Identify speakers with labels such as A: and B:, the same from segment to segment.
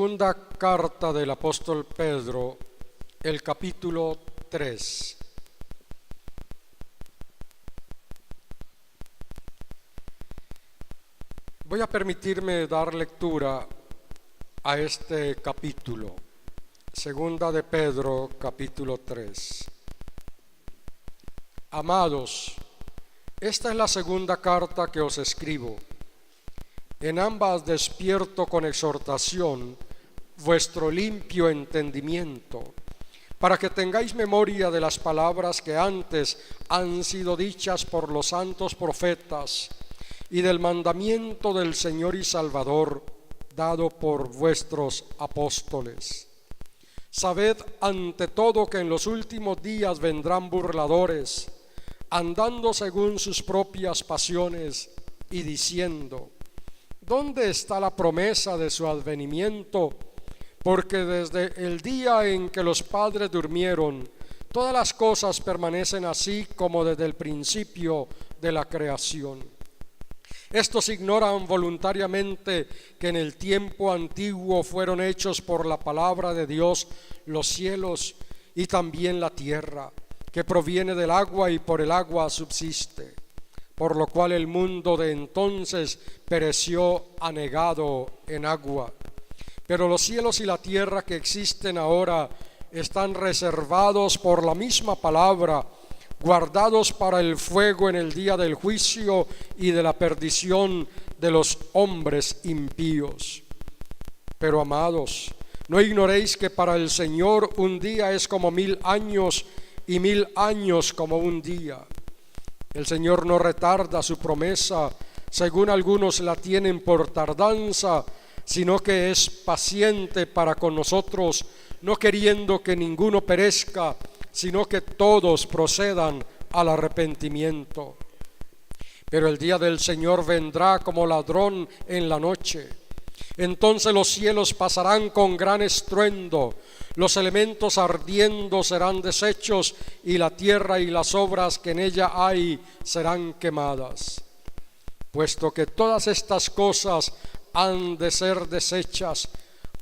A: Segunda carta del apóstol Pedro, el capítulo 3. Voy a permitirme dar lectura a este capítulo. Segunda de Pedro, capítulo 3. Amados, esta es la segunda carta que os escribo. En ambas despierto con exhortación vuestro limpio entendimiento, para que tengáis memoria de las palabras que antes han sido dichas por los santos profetas y del mandamiento del Señor y Salvador dado por vuestros apóstoles. Sabed ante todo que en los últimos días vendrán burladores, andando según sus propias pasiones y diciendo: ¿dónde está la promesa de su advenimiento? Porque desde el día en que los padres durmieron, todas las cosas permanecen así como desde el principio de la creación. Estos ignoran voluntariamente que en el tiempo antiguo fueron hechos por la palabra de Dios los cielos y también la tierra, que proviene del agua y por el agua subsiste, por lo cual el mundo de entonces pereció anegado en agua. Pero los cielos y la tierra que existen ahora están reservados por la misma palabra, guardados para el fuego en el día del juicio y de la perdición de los hombres impíos. Pero amados, no ignoréis que para el Señor un día es como 1000 años y 1000 años como un día. El Señor no retarda su promesa, según algunos la tienen por tardanza, sino que es paciente para con nosotros, no queriendo que ninguno perezca, sino que todos procedan al arrepentimiento. Pero el día del Señor vendrá como ladrón en la noche. Entonces los cielos pasarán con gran estruendo, los elementos ardiendo serán deshechos, y la tierra y las obras que en ella hay serán quemadas. Puesto que todas estas cosas han de ser deshechas,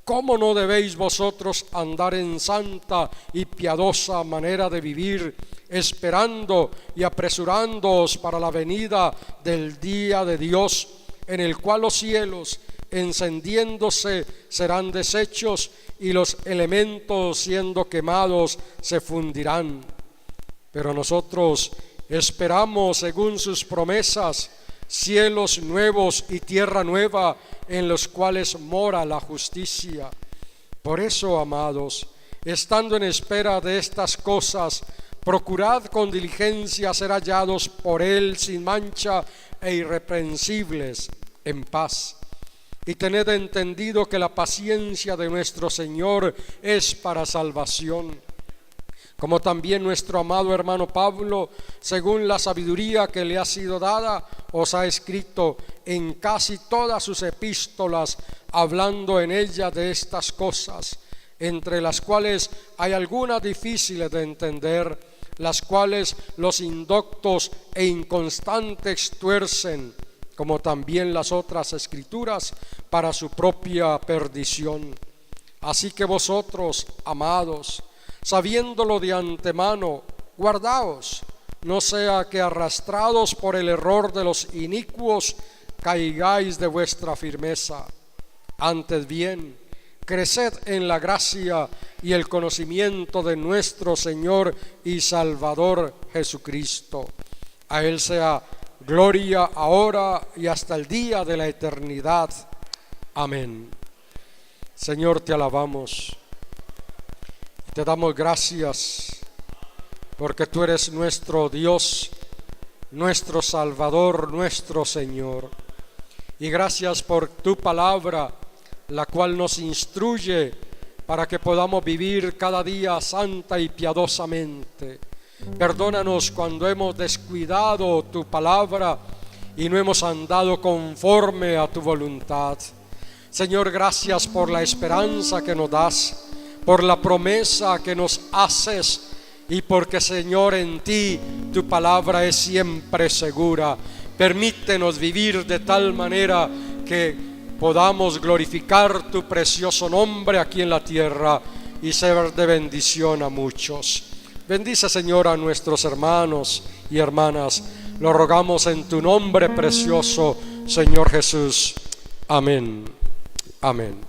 A: ¿cómo no debéis vosotros andar en santa y piadosa manera de vivir, esperando y apresurándoos para la venida del día de Dios, en el cual los cielos encendiéndose serán deshechos y los elementos siendo quemados se fundirán? Pero nosotros esperamos, según sus promesas, cielos nuevos y tierra nueva, en los cuales mora la justicia. Por eso, amados, estando en espera de estas cosas, procurad con diligencia ser hallados por Él sin mancha e irreprensibles, en paz. Y tened entendido que la paciencia de nuestro Señor es para salvación, como también nuestro amado hermano Pablo, según la sabiduría que le ha sido dada, os ha escrito en casi todas sus epístolas, hablando en ellas de estas cosas, entre las cuales hay algunas difíciles de entender, las cuales los indoctos e inconstantes tuercen, como también las otras escrituras, para su propia perdición. Así que vosotros, amados, sabiéndolo de antemano, guardaos, no sea que arrastrados por el error de los inicuos caigáis de vuestra firmeza. Antes bien, creced en la gracia y el conocimiento de nuestro Señor y Salvador Jesucristo. A Él sea gloria ahora y hasta el día de la eternidad. Amén. Señor, te alabamos. Te damos gracias porque tú eres nuestro Dios, nuestro Salvador, nuestro Señor. Y gracias por tu palabra, la cual nos instruye para que podamos vivir cada día santa y piadosamente. Perdónanos cuando hemos descuidado tu palabra y no hemos andado conforme a tu voluntad. Señor, gracias por la esperanza que nos das, por la promesa que nos haces, y porque, Señor, en ti tu palabra es siempre segura. Permítenos vivir de tal manera que podamos glorificar tu precioso nombre aquí en la tierra y ser de bendición a muchos. Bendice, Señor, a nuestros hermanos y hermanas. Lo rogamos en tu nombre precioso, Señor Jesús. Amén. Amén.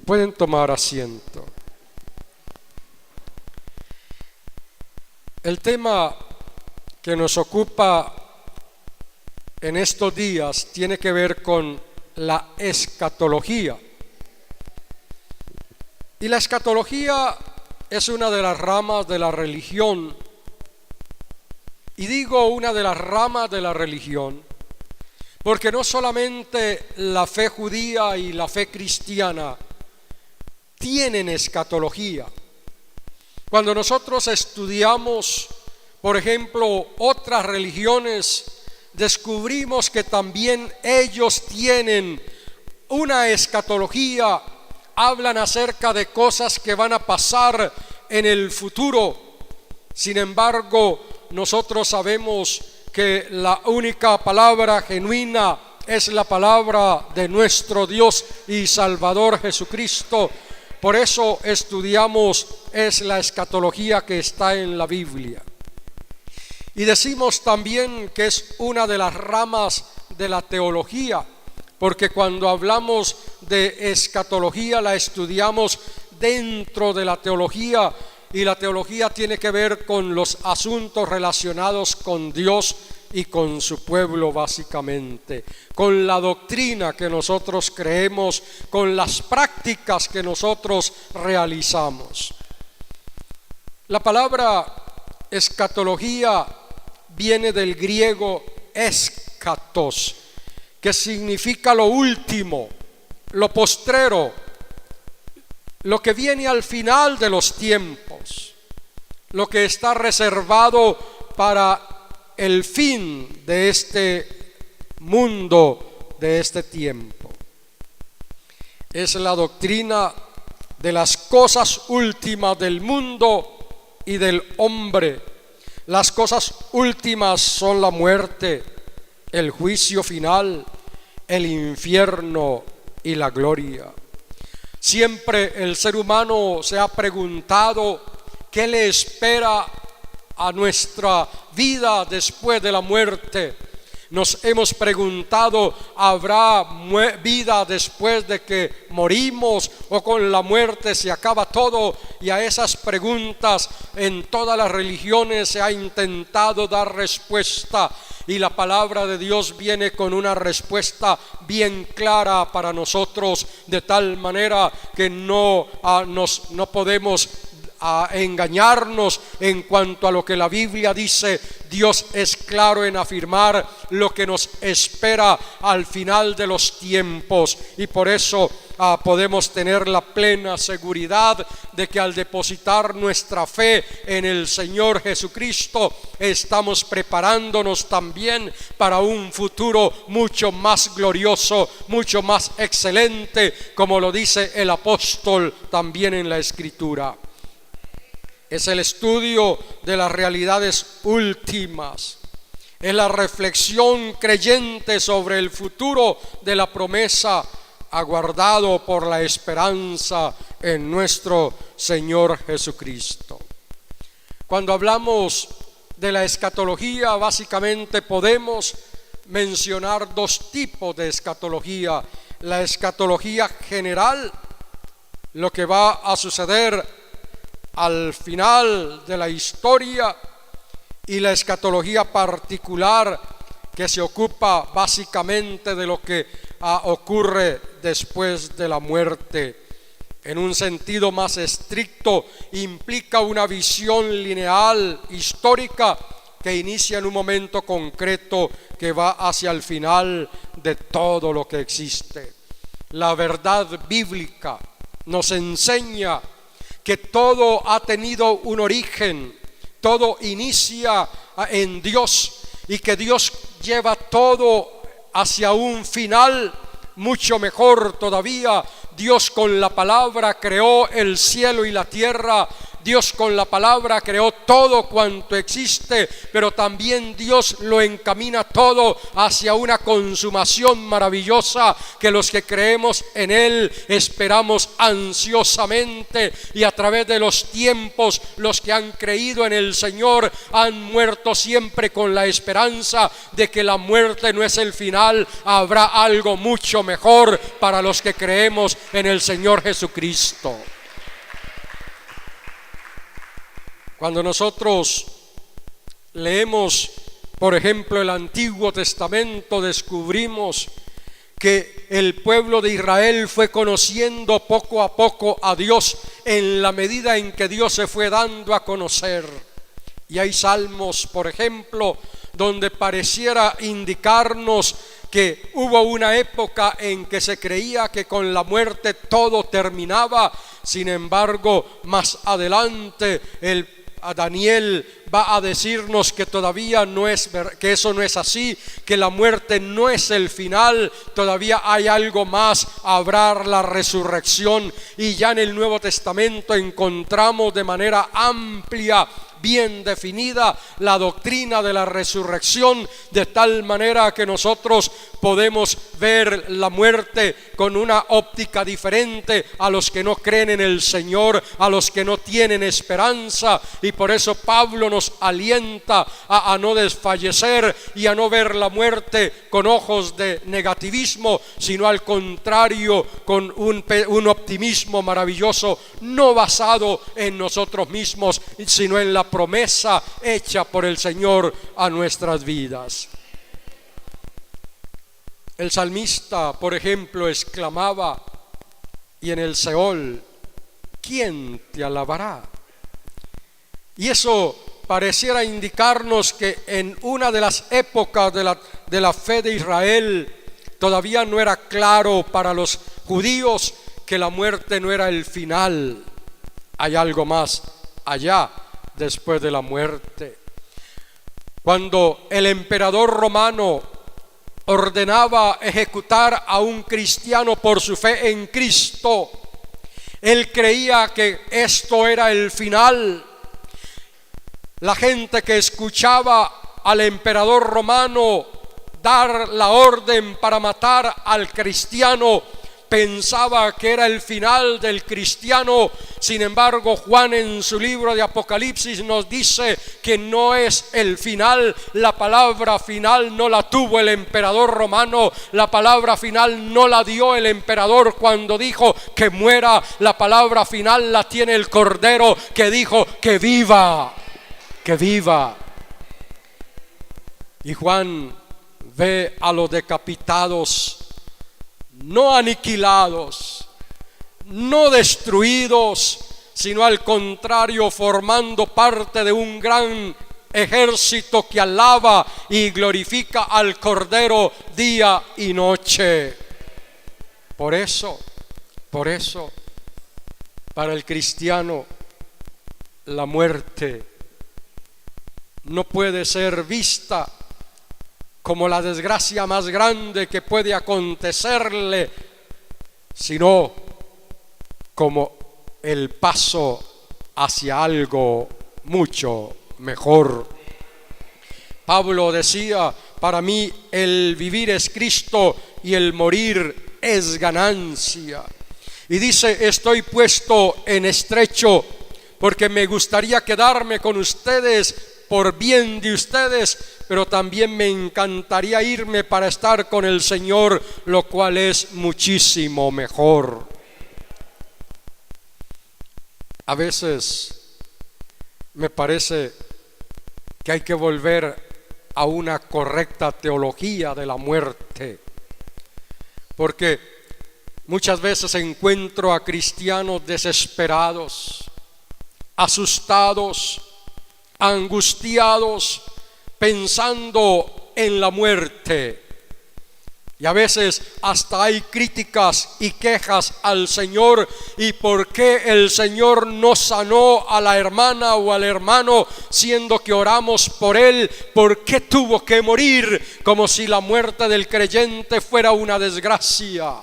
A: Pueden tomar asiento. El tema que nos ocupa en estos días tiene que ver con la escatología. Y la escatología es una de las ramas de la religión. Y digo una de las ramas de la religión porque no solamente la fe judía y la fe cristiana tienen escatología. Cuando nosotros estudiamos, por ejemplo, otras religiones, descubrimos que también ellos tienen una escatología, hablan acerca de cosas que van a pasar en el futuro. Sin embargo, nosotros sabemos que la única palabra genuina es la palabra de nuestro Dios y Salvador Jesucristo. Por eso estudiamos es la escatología que está en la Biblia. Y decimos también que es una de las ramas de la teología, porque cuando hablamos de escatología la estudiamos dentro de la teología, y la teología tiene que ver con los asuntos relacionados con Dios y con su pueblo, básicamente, con la doctrina que nosotros creemos, con las prácticas que nosotros realizamos. La palabra escatología viene del griego eschatos, que significa lo último, lo postrero, lo que viene al final de los tiempos, lo que está reservado para el fin de este mundo, de este tiempo. Es la doctrina de las cosas últimas del mundo y del hombre. Las cosas últimas son la muerte, el juicio final, el infierno y la gloria. Siempre el ser humano se ha preguntado qué le espera a nuestra vida después de la muerte. Nos hemos preguntado, ¿habrá vida después de que morimos o con la muerte se acaba todo? Y a esas preguntas en todas las religiones se ha intentado dar respuesta, y la palabra de Dios viene con una respuesta bien clara para nosotros, de tal manera que no podemos engañarnos en cuanto a lo que la Biblia dice. Dios es claro en afirmar lo que nos espera al final de los tiempos, y por eso podemos tener la plena seguridad de que al depositar nuestra fe en el Señor Jesucristo estamos preparándonos también para un futuro mucho más glorioso, mucho más excelente, como lo dice el apóstol también en la Escritura. Es el estudio de las realidades últimas, es la reflexión creyente sobre el futuro de la promesa, aguardado por la esperanza en nuestro Señor Jesucristo. Cuando hablamos de la escatología, básicamente podemos mencionar dos tipos de escatología: la escatología general, lo que va a suceder al final de la historia, y la escatología particular, que se ocupa básicamente de lo que ocurre después de la muerte. En un sentido más estricto, implica una visión lineal histórica que inicia en un momento concreto que va hacia el final de todo lo que existe. La verdad bíblica nos enseña que todo ha tenido un origen, todo inicia en Dios, y que Dios lleva todo hacia un final mucho mejor todavía. Dios con la palabra creó el cielo y la tierra, Dios con la palabra creó todo cuanto existe, pero también Dios lo encamina todo hacia una consumación maravillosa que los que creemos en Él esperamos ansiosamente. Y a través de los tiempos, los que han creído en el Señor han muerto siempre con la esperanza de que la muerte no es el final. Habrá algo mucho mejor para los que creemos en el Señor Jesucristo. Cuando nosotros leemos, por ejemplo, el Antiguo Testamento, descubrimos que el pueblo de Israel fue conociendo poco a poco a Dios en la medida en que Dios se fue dando a conocer. Y hay salmos, por ejemplo, donde pareciera indicarnos que hubo una época en que se creía que con la muerte todo terminaba. Sin embargo, más adelante a Daniel va a decirnos que todavía que eso no es así, que la muerte no es el final, todavía hay algo más, habrá la resurrección. Y ya en el Nuevo Testamento encontramos de manera amplia, bien definida, la doctrina de la resurrección, de tal manera que nosotros podemos ver la muerte con una óptica diferente a los que no creen en el Señor, a los que no tienen esperanza. Y por eso Pablo nos alienta a no desfallecer y a no ver la muerte con ojos de negativismo, sino al contrario, con un optimismo maravilloso, no basado en nosotros mismos, sino en la promesa hecha por el Señor a nuestras vidas. El salmista, por ejemplo, exclamaba: y en el Seol, ¿quién te alabará? Y eso pareciera indicarnos que en una de las épocas de la fe de Israel todavía no era claro para los judíos que la muerte no era el final. Hay algo más allá después de la muerte. Cuando el emperador romano ordenaba ejecutar a un cristiano por su fe en Cristo, él creía que esto era el final. La gente que escuchaba al emperador romano dar la orden para matar al cristiano pensaba que era el final del cristiano. Sin embargo, Juan en su libro de Apocalipsis nos dice que no es el final. La palabra final no la tuvo el emperador romano, la palabra final no la dio el emperador cuando dijo que muera. La palabra final la tiene el Cordero, que dijo que viva, que viva. Y Juan ve a los decapitados, no aniquilados, no destruidos, sino al contrario, formando parte de un gran ejército que alaba y glorifica al Cordero día y noche. Por eso, para el cristiano, la muerte no puede ser vista como la desgracia más grande que puede acontecerle, sino como el paso hacia algo mucho mejor. Pablo decía: para mí el vivir es Cristo y el morir es ganancia. Y dice: estoy puesto en estrecho porque me gustaría quedarme con ustedes por bien de ustedes, pero también me encantaría irme para estar con el Señor, lo cual es muchísimo mejor. A veces me parece que hay que volver a una correcta teología de la muerte, porque muchas veces encuentro a cristianos desesperados, asustados, angustiados, pensando en la muerte. Y a veces hasta hay críticas y quejas al Señor. ¿Y por qué el Señor no sanó a la hermana o al hermano siendo que oramos por él? ¿Por qué tuvo que morir? Como si la muerte del creyente fuera una desgracia.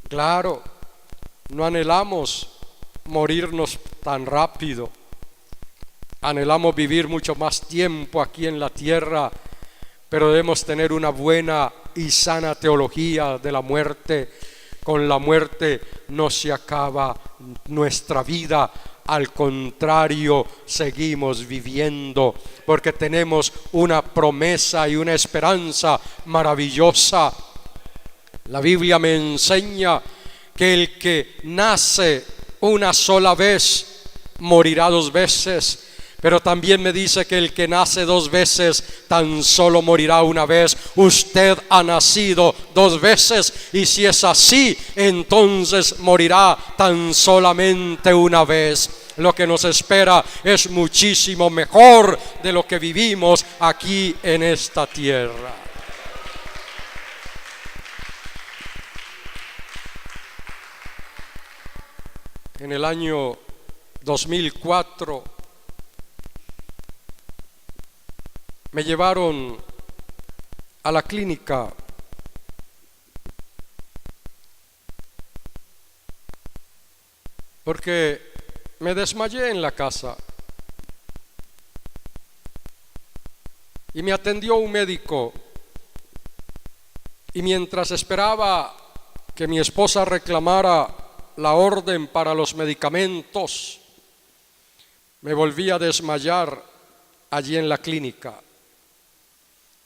A: Claro, no anhelamos morirnos tan rápido. Anhelamos vivir mucho más tiempo aquí en la tierra, pero debemos tener una buena y sana teología de la muerte. Con la muerte no se acaba nuestra vida, al contrario, seguimos viviendo, porque tenemos una promesa y una esperanza maravillosa. La Biblia me enseña que el que nace una sola vez morirá 2 veces, pero también me dice que el que nace 2 veces tan solo morirá 1 vez. Usted ha nacido 2 veces, y si es así, entonces morirá tan solamente 1 vez. Lo que nos espera es muchísimo mejor de lo que vivimos aquí en esta tierra. En el año 2004 me llevaron a la clínica porque me desmayé en la casa y me atendió un médico, y mientras esperaba que mi esposa reclamara la orden para los medicamentos, me volví a desmayar allí en la clínica.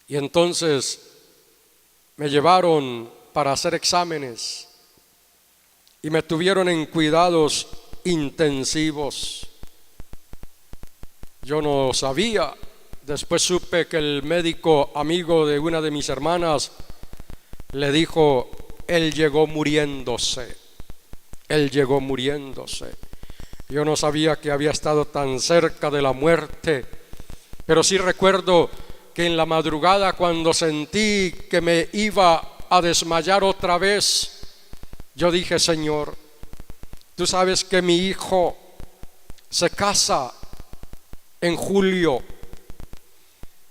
A: Y entonces me llevaron para hacer exámenes y me tuvieron en cuidados intensivos. Yo no sabía, después supe que el médico amigo de una de mis hermanas le dijo: él llegó muriéndose. Yo no sabía que había estado tan cerca de la muerte, pero sí recuerdo que en la madrugada, cuando sentí que me iba a desmayar otra vez, yo dije: Señor, tú sabes que mi hijo se casa en julio.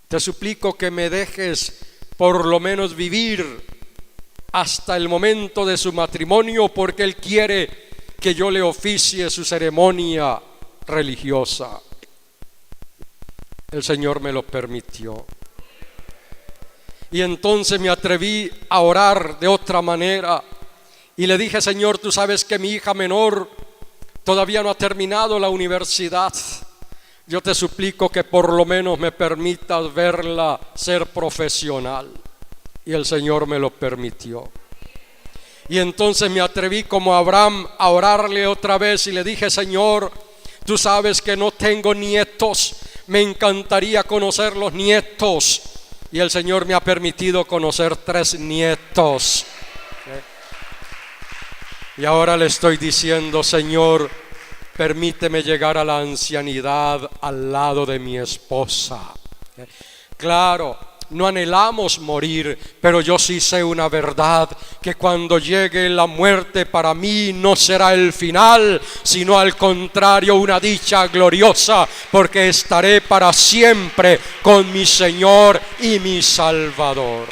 A: Te suplico que me dejes por lo menos vivir hasta el momento de su matrimonio, porque él quiere que yo le oficie su ceremonia religiosa. El Señor me lo permitió. Y entonces me atreví a orar de otra manera y le dije: Señor, tú sabes que mi hija menor todavía no ha terminado la universidad. Yo te suplico que por lo menos me permitas verla ser profesional. Y el Señor me lo permitió. Y entonces me atreví como Abraham a orarle otra vez y le dije: Señor, tú sabes que no tengo nietos, me encantaría conocer los nietos. Y el Señor me ha permitido conocer 3 nietos. Y ahora le estoy diciendo: Señor, permíteme llegar a la ancianidad al lado de mi esposa. Claro, no anhelamos morir, pero yo sí sé una verdad: que cuando llegue la muerte, para mí no será el final, sino al contrario, una dicha gloriosa, porque estaré para siempre con mi Señor y mi Salvador.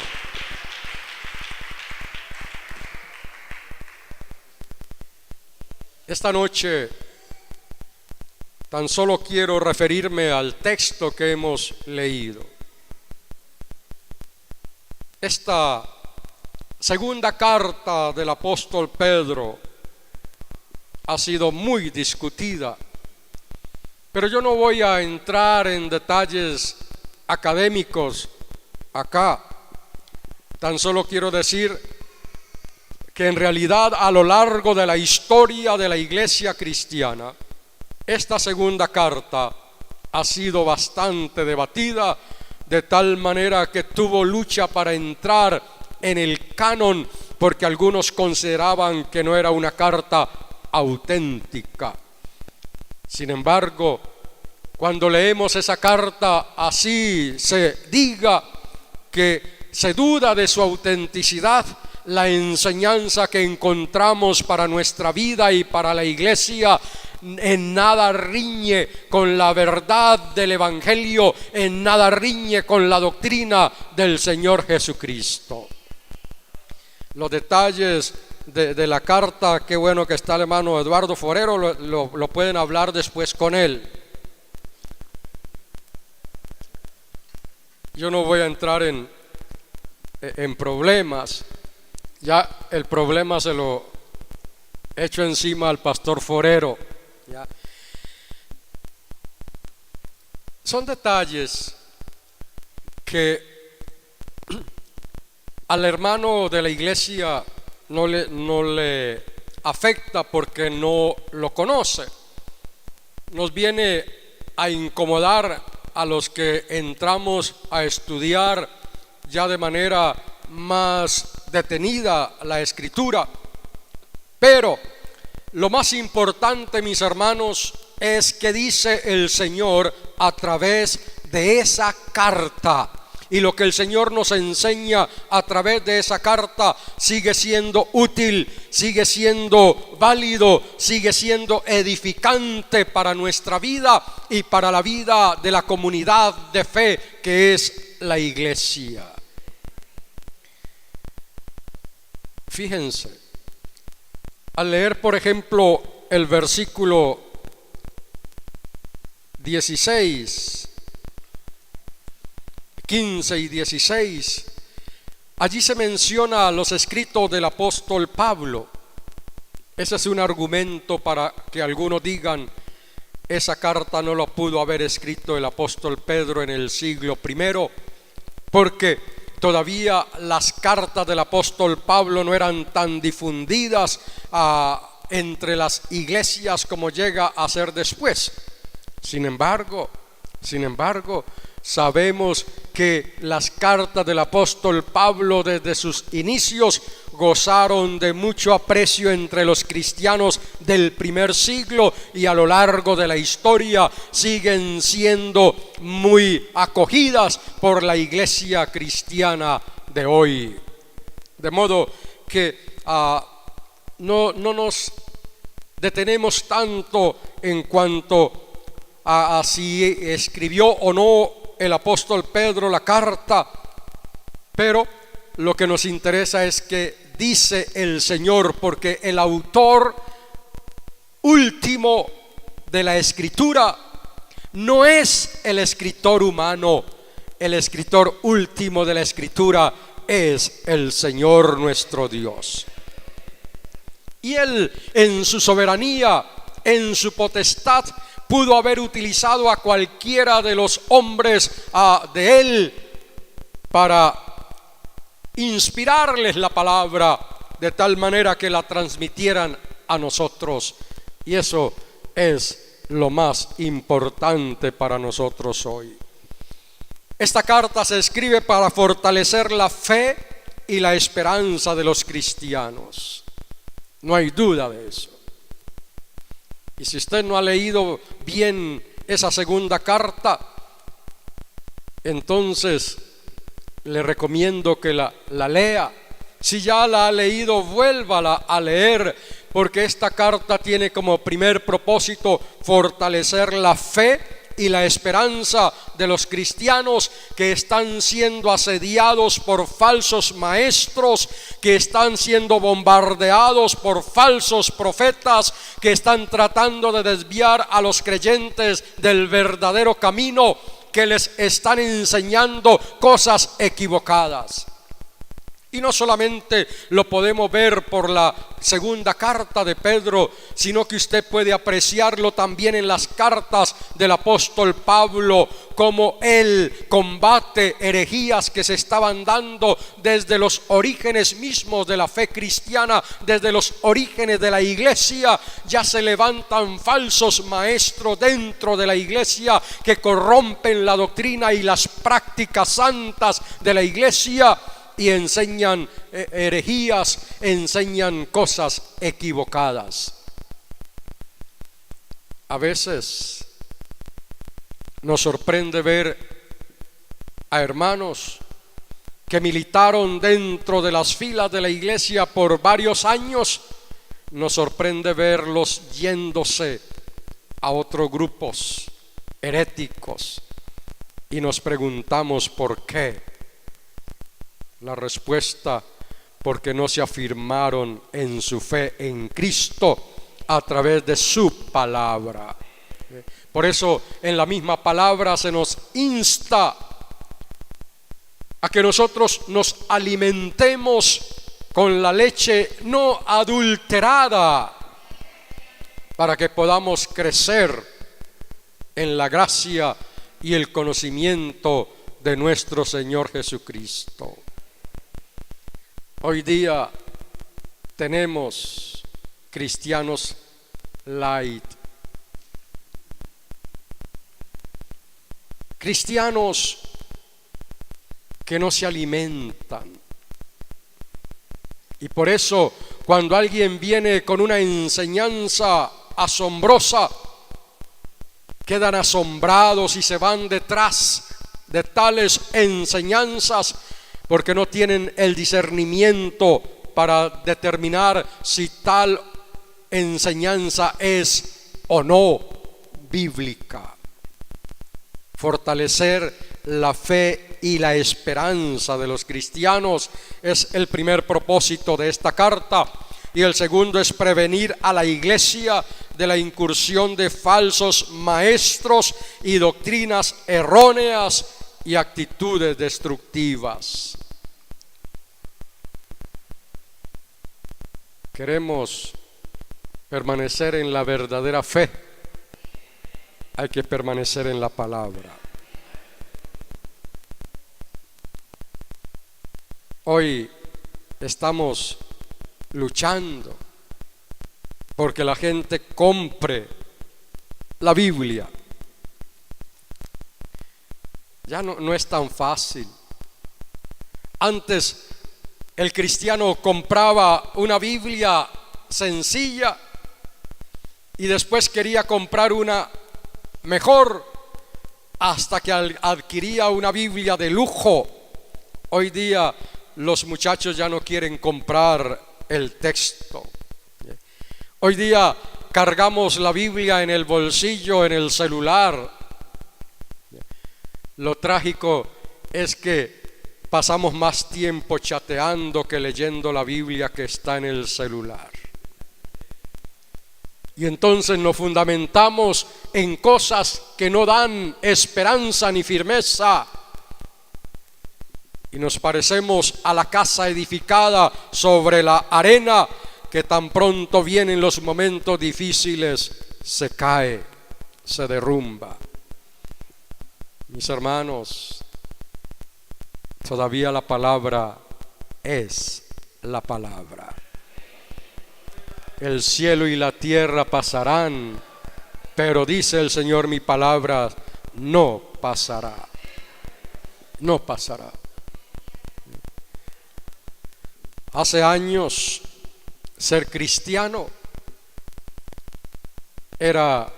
A: Esta noche tan solo quiero referirme al texto que hemos leído. Esta segunda carta del apóstol Pedro ha sido muy discutida, pero yo no voy a entrar en detalles académicos acá. Tan solo quiero decir que en realidad, a lo largo de la historia de la iglesia cristiana, esta segunda carta ha sido bastante debatida, de tal manera que tuvo lucha para entrar en el canon, porque algunos consideraban que no era una carta auténtica. Sin embargo, cuando leemos esa carta, así se diga que se duda de su autenticidad, la enseñanza que encontramos para nuestra vida y para la iglesia en nada riñe con la verdad del Evangelio, en nada riñe con la doctrina del Señor Jesucristo. Los detalles de la carta, qué bueno que está el hermano Eduardo Forero, lo pueden hablar después con él. Yo no voy a entrar en problemas, ya el problema se lo he hecho encima al pastor Forero. ¿Ya? Son detalles que al hermano de la iglesia no le afecta porque no lo conoce. Nos viene a incomodar a los que entramos a estudiar ya de manera más detenida la escritura. Pero lo más importante, mis hermanos, es que dice el Señor a través de esa carta. Y lo que el Señor nos enseña a través de esa carta sigue siendo útil, sigue siendo válido, sigue siendo edificante para nuestra vida y para la vida de la comunidad de fe que es la iglesia. Fíjense, al leer por ejemplo el versículo 16, 15 y 16, allí se menciona los escritos del apóstol Pablo. Ese es un argumento para que algunos digan, esa carta no lo pudo haber escrito el apóstol Pedro en el siglo I, porque todavía las cartas del apóstol Pablo no eran tan difundidas entre las iglesias como llega a ser después. Sin embargo, sabemos que las cartas del apóstol Pablo desde sus inicios gozaron de mucho aprecio entre los cristianos del primer siglo y a lo largo de la historia siguen siendo muy acogidas por la iglesia cristiana de hoy. De modo que no nos detenemos tanto en cuanto a si escribió o no el apóstol Pedro la carta, pero lo que nos interesa es que dice el Señor, porque el autor último de la escritura no es el escritor humano, el escritor último de la escritura es el Señor nuestro Dios. Y Él en su soberanía, en su potestad, pudo haber utilizado a cualquiera de los hombres de Él para inspirarles la palabra de tal manera que la transmitieran a nosotros. Y eso es lo más importante para nosotros hoy. Esta carta se escribe para fortalecer la fe y la esperanza de los cristianos. No hay duda de eso. Y si usted no ha leído bien esa segunda carta, entonces le recomiendo que la lea. Si ya la ha leído, vuélvala a leer, porque esta carta tiene como primer propósito fortalecer la fe y la esperanza de los cristianos que están siendo asediados por falsos maestros, que están siendo bombardeados por falsos profetas, que están tratando de desviar a los creyentes del verdadero camino, que les están enseñando cosas equivocadas. Y no solamente lo podemos ver por la segunda carta de Pedro, sino que usted puede apreciarlo también en las cartas del apóstol Pablo, como él combate herejías que se estaban dando desde los orígenes mismos de la fe cristiana, desde los orígenes de la iglesia. Ya se levantan falsos maestros dentro de la iglesia que corrompen la doctrina y las prácticas santas de la iglesia, y enseñan herejías, enseñan cosas equivocadas. A veces nos sorprende ver a hermanos que militaron dentro de las filas de la iglesia por varios años. Nos sorprende verlos yéndose a otros grupos heréticos y nos preguntamos por qué. La respuesta porque no se afirmaron en su fe en Cristo a través de su palabra. Por eso en la misma palabra se nos insta a que nosotros nos alimentemos con la leche no adulterada, para que podamos crecer en la gracia y el conocimiento de nuestro Señor Jesucristo. Hoy día tenemos cristianos light, cristianos que no se alimentan. Y por eso, cuando alguien viene con una enseñanza asombrosa, quedan asombrados y se van detrás de tales enseñanzas, porque no tienen el discernimiento para determinar si tal enseñanza es o no bíblica. Fortalecer la fe y la esperanza de los cristianos es el primer propósito de esta carta, y el segundo es prevenir a la iglesia de la incursión de falsos maestros y doctrinas erróneas y actitudes destructivas. Queremos permanecer en la verdadera fe, hay que permanecer en la palabra. Hoy estamos luchando porque la gente compre la Biblia. Ya no es tan fácil. Antes el cristiano compraba una Biblia sencilla y después quería comprar una mejor hasta que adquiría una Biblia de lujo. Hoy día los muchachos ya no quieren comprar el texto. Hoy día cargamos la Biblia en el bolsillo, en el celular. Lo trágico es que pasamos más tiempo chateando que leyendo la Biblia que está en el celular. Y entonces nos fundamentamos en cosas que no dan esperanza ni firmeza. Y nos parecemos a la casa edificada sobre la arena, que tan pronto vienen los momentos difíciles, se cae, se derrumba. Mis hermanos, todavía la palabra es la palabra. El cielo y la tierra pasarán, pero dice el Señor, mi palabra no pasará. No pasará. Hace años ser cristiano era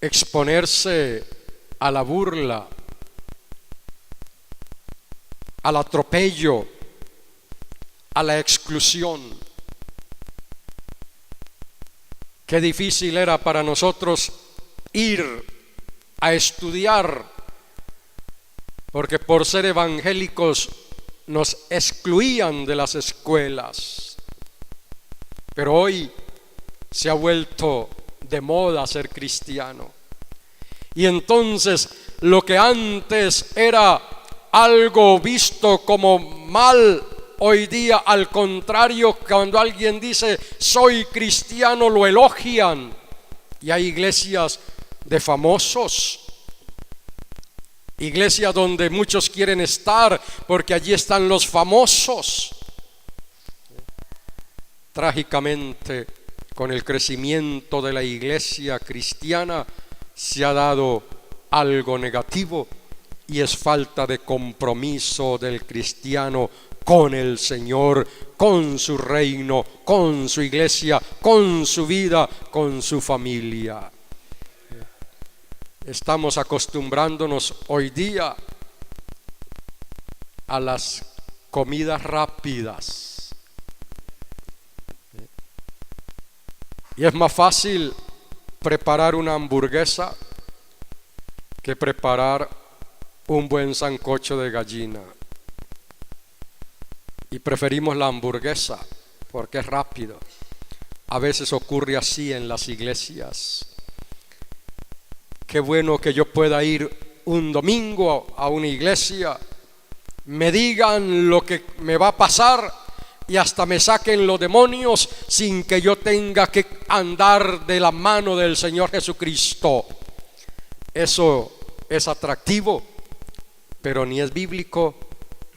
A: exponerse a la burla, al atropello, a la exclusión. Qué difícil era para nosotros ir a estudiar, porque por ser evangélicos nos excluían de las escuelas. Pero hoy se ha vuelto de moda ser cristiano. Y entonces lo que antes era algo visto como mal, hoy día al contrario, cuando alguien dice soy cristiano, lo elogian. Y hay iglesias de famosos, iglesias donde muchos quieren estar porque allí están los famosos. Trágicamente, con el crecimiento de la iglesia cristiana se ha dado algo negativo, y es falta de compromiso del cristiano con el Señor, con su reino, con su iglesia, con su vida, con su familia. Estamos acostumbrándonos hoy día a las comidas rápidas. Y es más fácil preparar una hamburguesa que preparar un buen sancocho de gallina. y preferimos la hamburguesa porque es rápido. A veces ocurre así en las iglesias. Qué bueno que yo pueda ir un domingo a una iglesia, me digan lo que me va a pasar y hasta me saquen los demonios sin que yo tenga que andar de la mano del Señor Jesucristo. Eso es atractivo, pero ni es bíblico,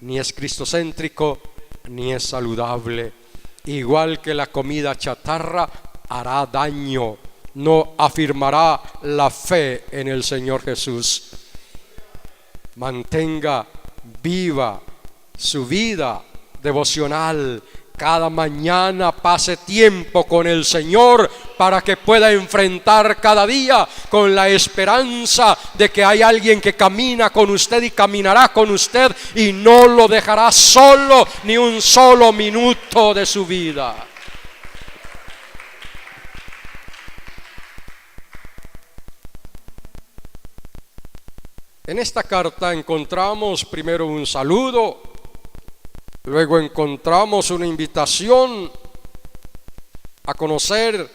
A: ni es cristocéntrico, ni es saludable. Igual que la comida chatarra, hará daño, no afirmará la fe en el Señor Jesús. Mantenga viva su vida devocional. Cada mañana pase tiempo con el Señor para que pueda enfrentar cada día con la esperanza de que hay alguien que camina con usted y caminará con usted y no lo dejará solo ni un solo minuto de su vida. En esta carta encontramos primero un saludo, luego encontramos una invitación a conocer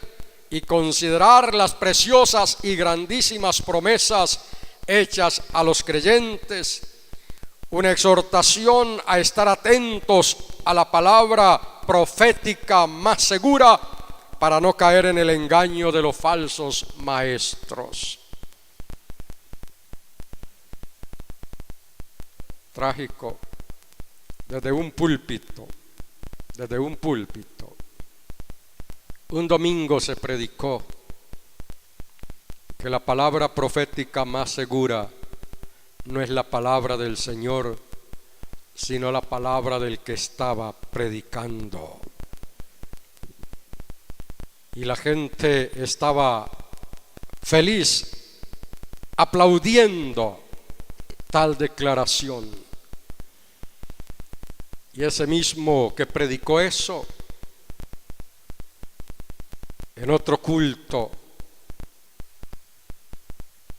A: y considerar las preciosas y grandísimas promesas hechas a los creyentes, una exhortación a estar atentos a la palabra profética más segura para no caer en el engaño de los falsos maestros. Trágico, desde un púlpito, un domingo se predicó que la palabra profética más segura no es la palabra del Señor, sino la palabra del que estaba predicando. Y la gente estaba feliz, aplaudiendo tal declaración. Y ese mismo que predicó eso, en otro culto,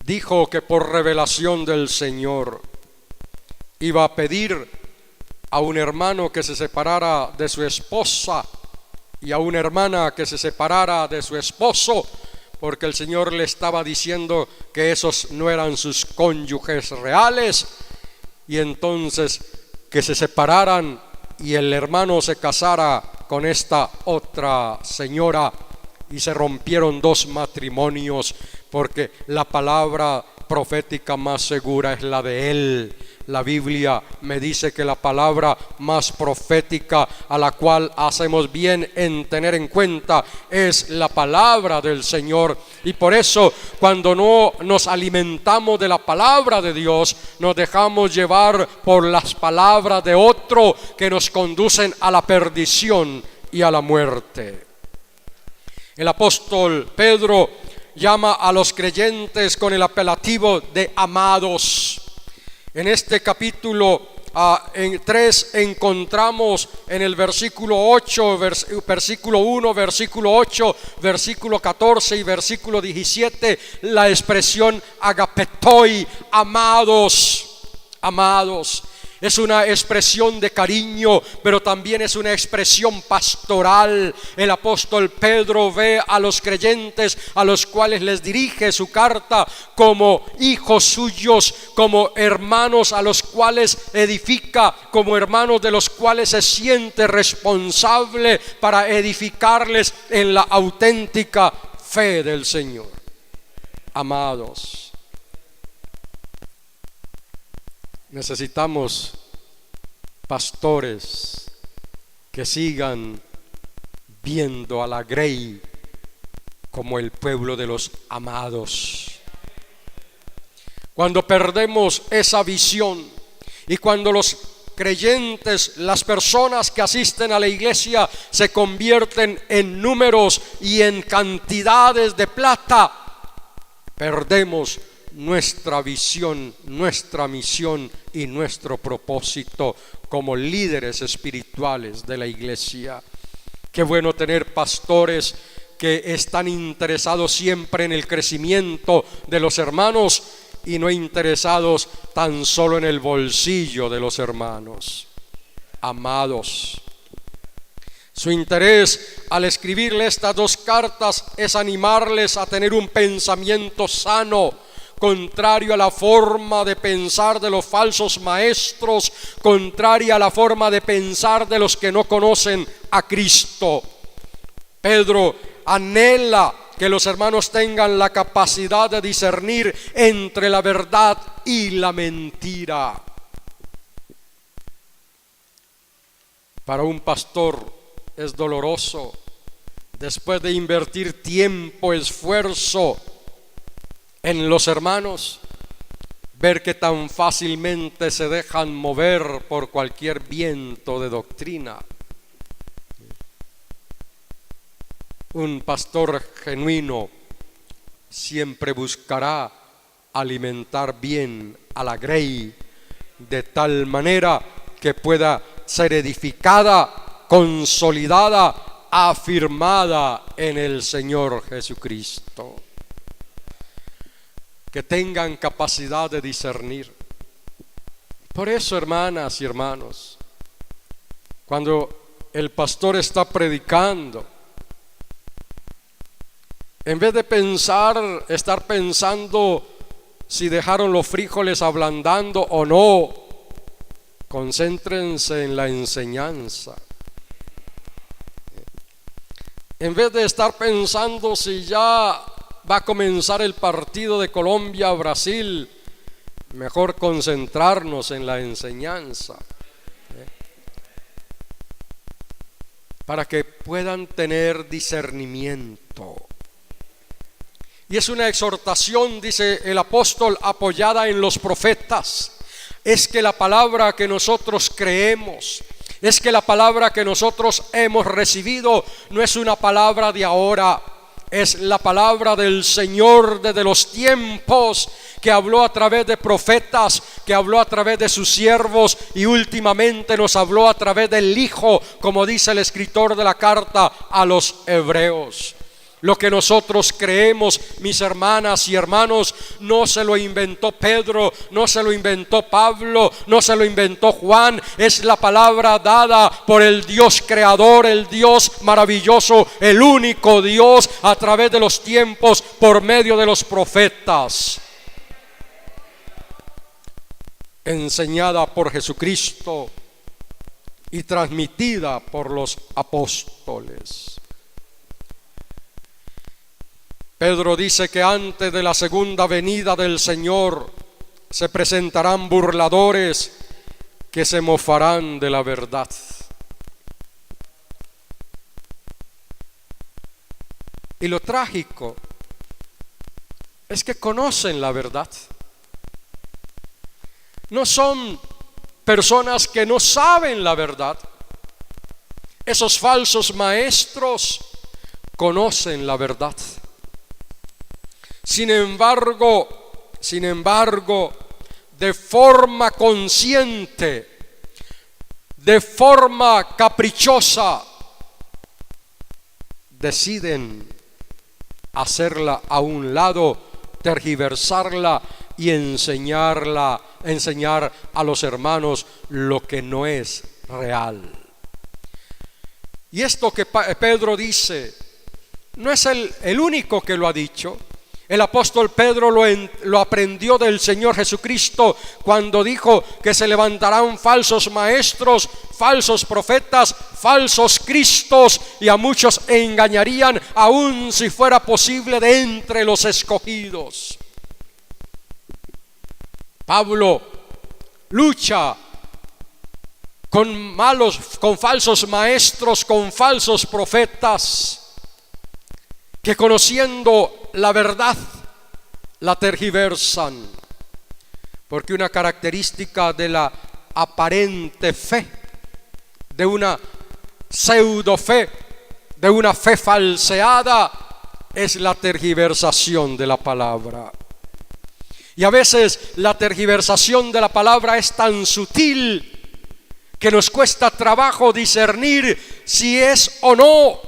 A: dijo que por revelación del Señor iba a pedir a un hermano que se separara de su esposa y a una hermana que se separara de su esposo, porque el Señor le estaba diciendo que esos no eran sus cónyuges reales, y entonces que se separaran y el hermano se casara con esta otra señora, y se rompieron 2 matrimonios, porque la palabra profética más segura es la de Él. La Biblia me dice que la palabra más profética a la cual hacemos bien en tener en cuenta es la palabra del Señor. Y por eso, cuando no nos alimentamos de la palabra de Dios, nos dejamos llevar por las palabras de otro que nos conducen a la perdición y a la muerte. El apóstol Pedro llama a los creyentes con el apelativo de amados. En este capítulo 3 encontramos en el versículo 8, versículo 1, versículo 8, versículo 14 y versículo 17 la expresión agapetoi, amados, amados. Es una expresión de cariño, pero también es una expresión pastoral. El apóstol Pedro ve a los creyentes a los cuales les dirige su carta como hijos suyos, como hermanos a los cuales edifica, como hermanos de los cuales se siente responsable para edificarles en la auténtica fe del Señor. Amados, necesitamos pastores que sigan viendo a la Grey como el pueblo de los amados. Cuando perdemos esa visión y cuando los creyentes, las personas que asisten a la iglesia se convierten en números y en cantidades de plata, perdemos nuestra visión, nuestra misión y nuestro propósito como líderes espirituales de la iglesia. Qué bueno tener pastores que están interesados siempre en el crecimiento de los hermanos y no interesados tan solo en el bolsillo de los hermanos. amados. Su interés al escribirle estas dos cartas es animarles a tener un pensamiento sano, contrario a la forma de pensar de los falsos maestros, contraria a la forma de pensar de los que no conocen a Cristo. Pedro anhela que los hermanos tengan la capacidad de discernir entre la verdad y la mentira. Para un pastor es doloroso, después de invertir tiempo, esfuerzo en los hermanos, ver que tan fácilmente se dejan mover por cualquier viento de doctrina. Un pastor genuino siempre buscará alimentar bien a la grey, de tal manera que pueda ser edificada, consolidada, afirmada en el Señor Jesucristo. Que tengan capacidad de discernir. Por eso, hermanas y hermanos, cuando el pastor está predicando, en vez de estar pensando si dejaron los frijoles ablandando o no, concéntrense en la enseñanza. En vez de estar pensando si ya va a comenzar el partido de Colombia-Brasil, mejor concentrarnos en la enseñanza, para que puedan tener discernimiento. Y es una exhortación, dice el apóstol, apoyada en los profetas. Es que la palabra que nosotros creemos, es que la palabra que nosotros hemos recibido no es una palabra de ahora, es la palabra del Señor desde los tiempos, que habló a través de profetas, que habló a través de sus siervos y últimamente nos habló a través del Hijo, como dice el escritor de la carta a los Hebreos. Lo que nosotros creemos, mis hermanas y hermanos, no se lo inventó Pedro, no se lo inventó Pablo, no se lo inventó Juan. Es la palabra dada por el Dios creador, el Dios maravilloso, el único Dios a través de los tiempos por medio de los profetas. Enseñada por Jesucristo y transmitida por los apóstoles. Pedro dice que antes de la segunda venida del Señor se presentarán burladores que se mofarán de la verdad. Y lo trágico es que conocen la verdad. No son personas que no saben la verdad. Esos falsos maestros conocen la verdad. Sin embargo, de forma consciente, de forma caprichosa, deciden hacerla a un lado, tergiversarla y enseñar a los hermanos lo que no es real. Y esto que Pedro dice, no es el único que lo ha dicho. El apóstol Pedro lo aprendió del Señor Jesucristo cuando dijo que se levantarán falsos maestros, falsos profetas, falsos cristos, y a muchos engañarían, aun si fuera posible, de entre los escogidos. Pablo lucha con falsos maestros, con falsos profetas, que conociendo la verdad la tergiversan, porque una característica de la aparente fe, de una pseudo fe, de una fe falseada, es la tergiversación de la palabra. Y a veces la tergiversación de la palabra es tan sutil que nos cuesta trabajo discernir si es o no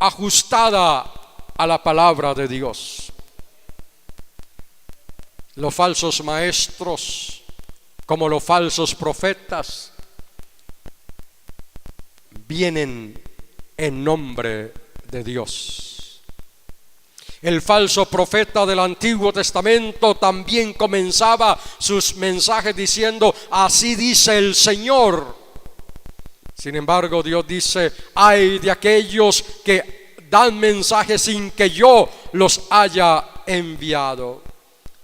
A: ajustada a la palabra de Dios. Los falsos maestros, como los falsos profetas, vienen en nombre de Dios. El falso profeta del Antiguo Testamento también comenzaba sus mensajes diciendo: así dice el Señor. Sin embargo, Dios dice: ay de aquellos que dan mensajes sin que yo los haya enviado.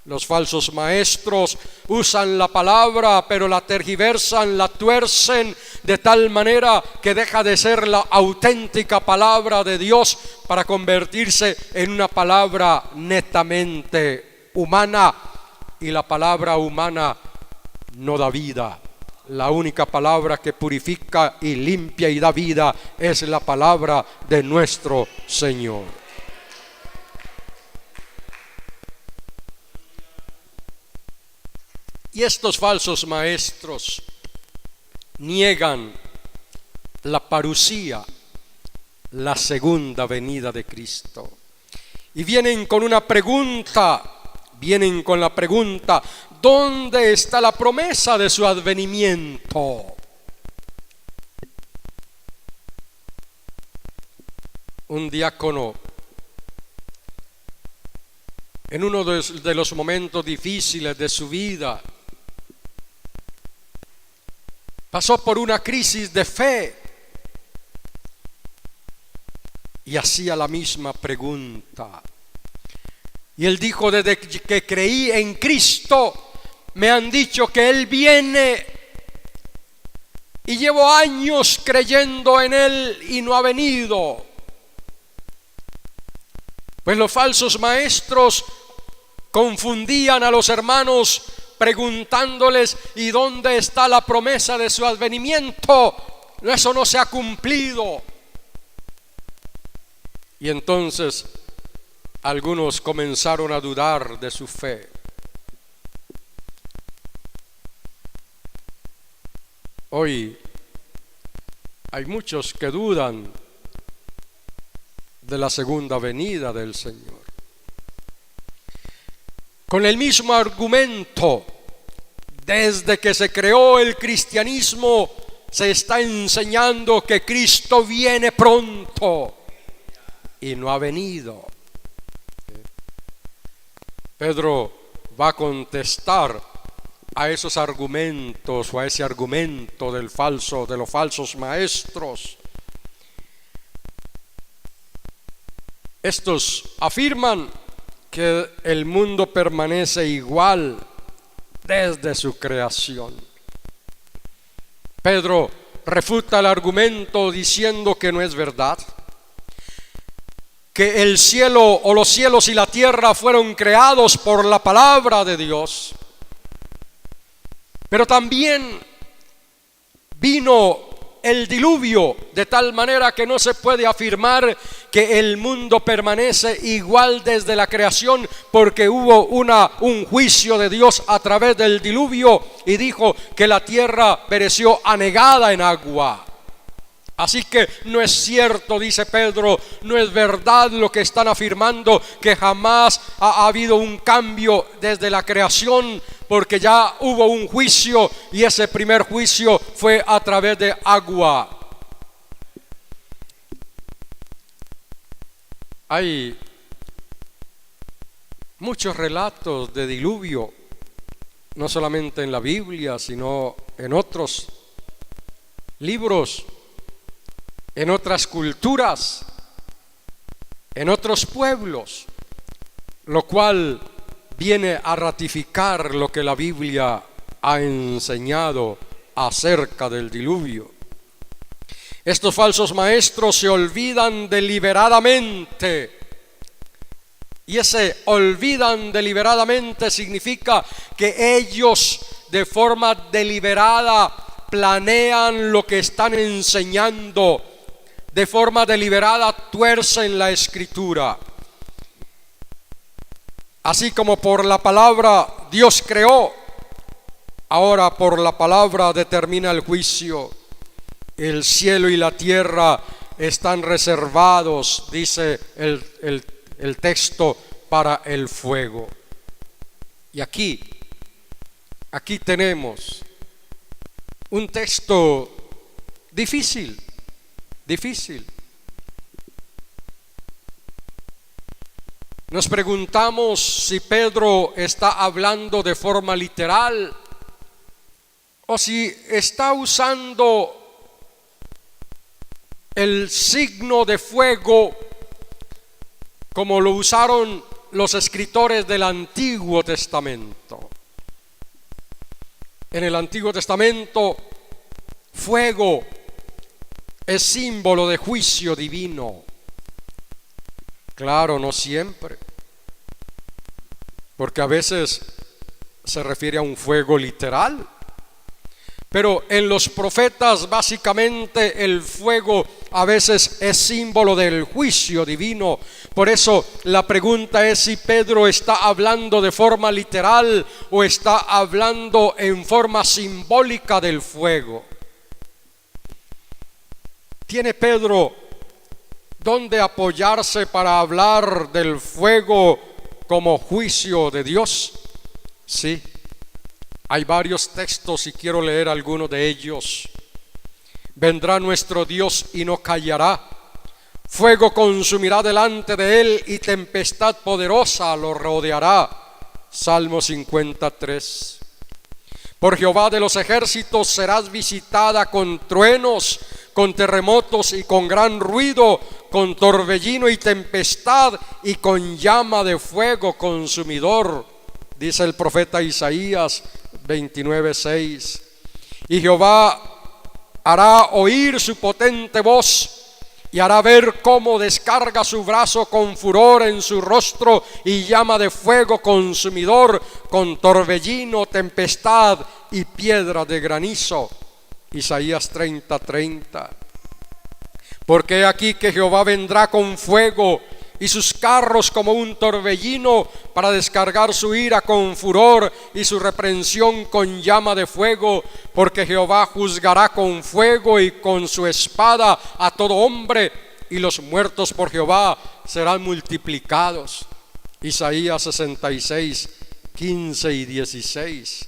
A: Los falsos maestros usan la palabra, pero la tergiversan, la tuercen de tal manera que deja de ser la auténtica palabra de Dios para convertirse en una palabra netamente humana. Y la palabra humana no da vida. La única palabra que purifica y limpia y da vida es la palabra de nuestro Señor. Y estos falsos maestros niegan la parusía, la segunda venida de Cristo. Y vienen con una pregunta, ¿dónde está la promesa de su advenimiento? Un diácono, en uno de los momentos difíciles de su vida, pasó por una crisis de fe y hacía la misma pregunta. Y él dijo: desde que creí en Cristo, me han dicho que Él viene y llevo años creyendo en Él y no ha venido. Pues los falsos maestros confundían a los hermanos preguntándoles: ¿y dónde está la promesa de su advenimiento? Eso no se ha cumplido. Y entonces algunos comenzaron a dudar de su fe. Hoy hay muchos que dudan de la segunda venida del Señor. Con el mismo argumento, desde que se creó el cristianismo, se está enseñando que Cristo viene pronto y no ha venido. Pedro va a contestar a esos argumentos o a ese argumento de los falsos maestros. Estos afirman que el mundo permanece igual desde su creación. Pedro refuta el argumento diciendo que no es verdad, que el cielo o los cielos y la tierra fueron creados por la palabra de Dios, pero también vino el diluvio, de tal manera que no se puede afirmar que el mundo permanece igual desde la creación, porque hubo un juicio de Dios a través del diluvio y dijo que la tierra pereció anegada en agua. Así que no es cierto, dice Pedro, no es verdad lo que están afirmando, que jamás ha habido un cambio desde la creación, porque ya hubo un juicio y ese primer juicio fue a través de agua. Hay muchos relatos de diluvio, no solamente en la Biblia, sino en otros libros, en otras culturas, en otros pueblos, lo cual viene a ratificar lo que la Biblia ha enseñado acerca del diluvio. Estos falsos maestros se olvidan deliberadamente, y ese olvidan deliberadamente significa que ellos de forma deliberada planean lo que están enseñando, de forma deliberada tuercen la Escritura. Así como por la palabra Dios creó, ahora por la palabra determina el juicio. El cielo y la tierra están reservados, dice el texto, para el fuego. Y aquí tenemos un texto difícil, difícil. Nos preguntamos si Pedro está hablando de forma literal o si está usando el signo de fuego como lo usaron los escritores del Antiguo Testamento. En el Antiguo Testamento, fuego es símbolo de juicio divino. Claro, no siempre, porque a veces se refiere a un fuego literal, pero en los profetas básicamente el fuego a veces es símbolo del juicio divino. Por eso la pregunta es si Pedro está hablando de forma literal o está hablando en forma simbólica del fuego. ¿Tiene Pedro dónde apoyarse para hablar del fuego como juicio de Dios? Sí. Hay varios textos y quiero leer algunos de ellos. Vendrá nuestro Dios y no callará. Fuego consumirá delante de él y tempestad poderosa lo rodeará. Salmo 53. Por Jehová de los ejércitos serás visitada con truenos, con terremotos y con gran ruido, con torbellino y tempestad y con llama de fuego consumidor. Dice el profeta Isaías 29:6. Y Jehová hará oír su potente voz y hará ver cómo descarga su brazo con furor en su rostro y llama de fuego consumidor, con torbellino, tempestad y piedra de granizo. Isaías 30:30. Porque he aquí que Jehová vendrá con fuego y sus carros como un torbellino, para descargar su ira con furor y su reprensión con llama de fuego, porque Jehová juzgará con fuego y con su espada a todo hombre, y los muertos por Jehová serán multiplicados. Isaías 66:15 y 16.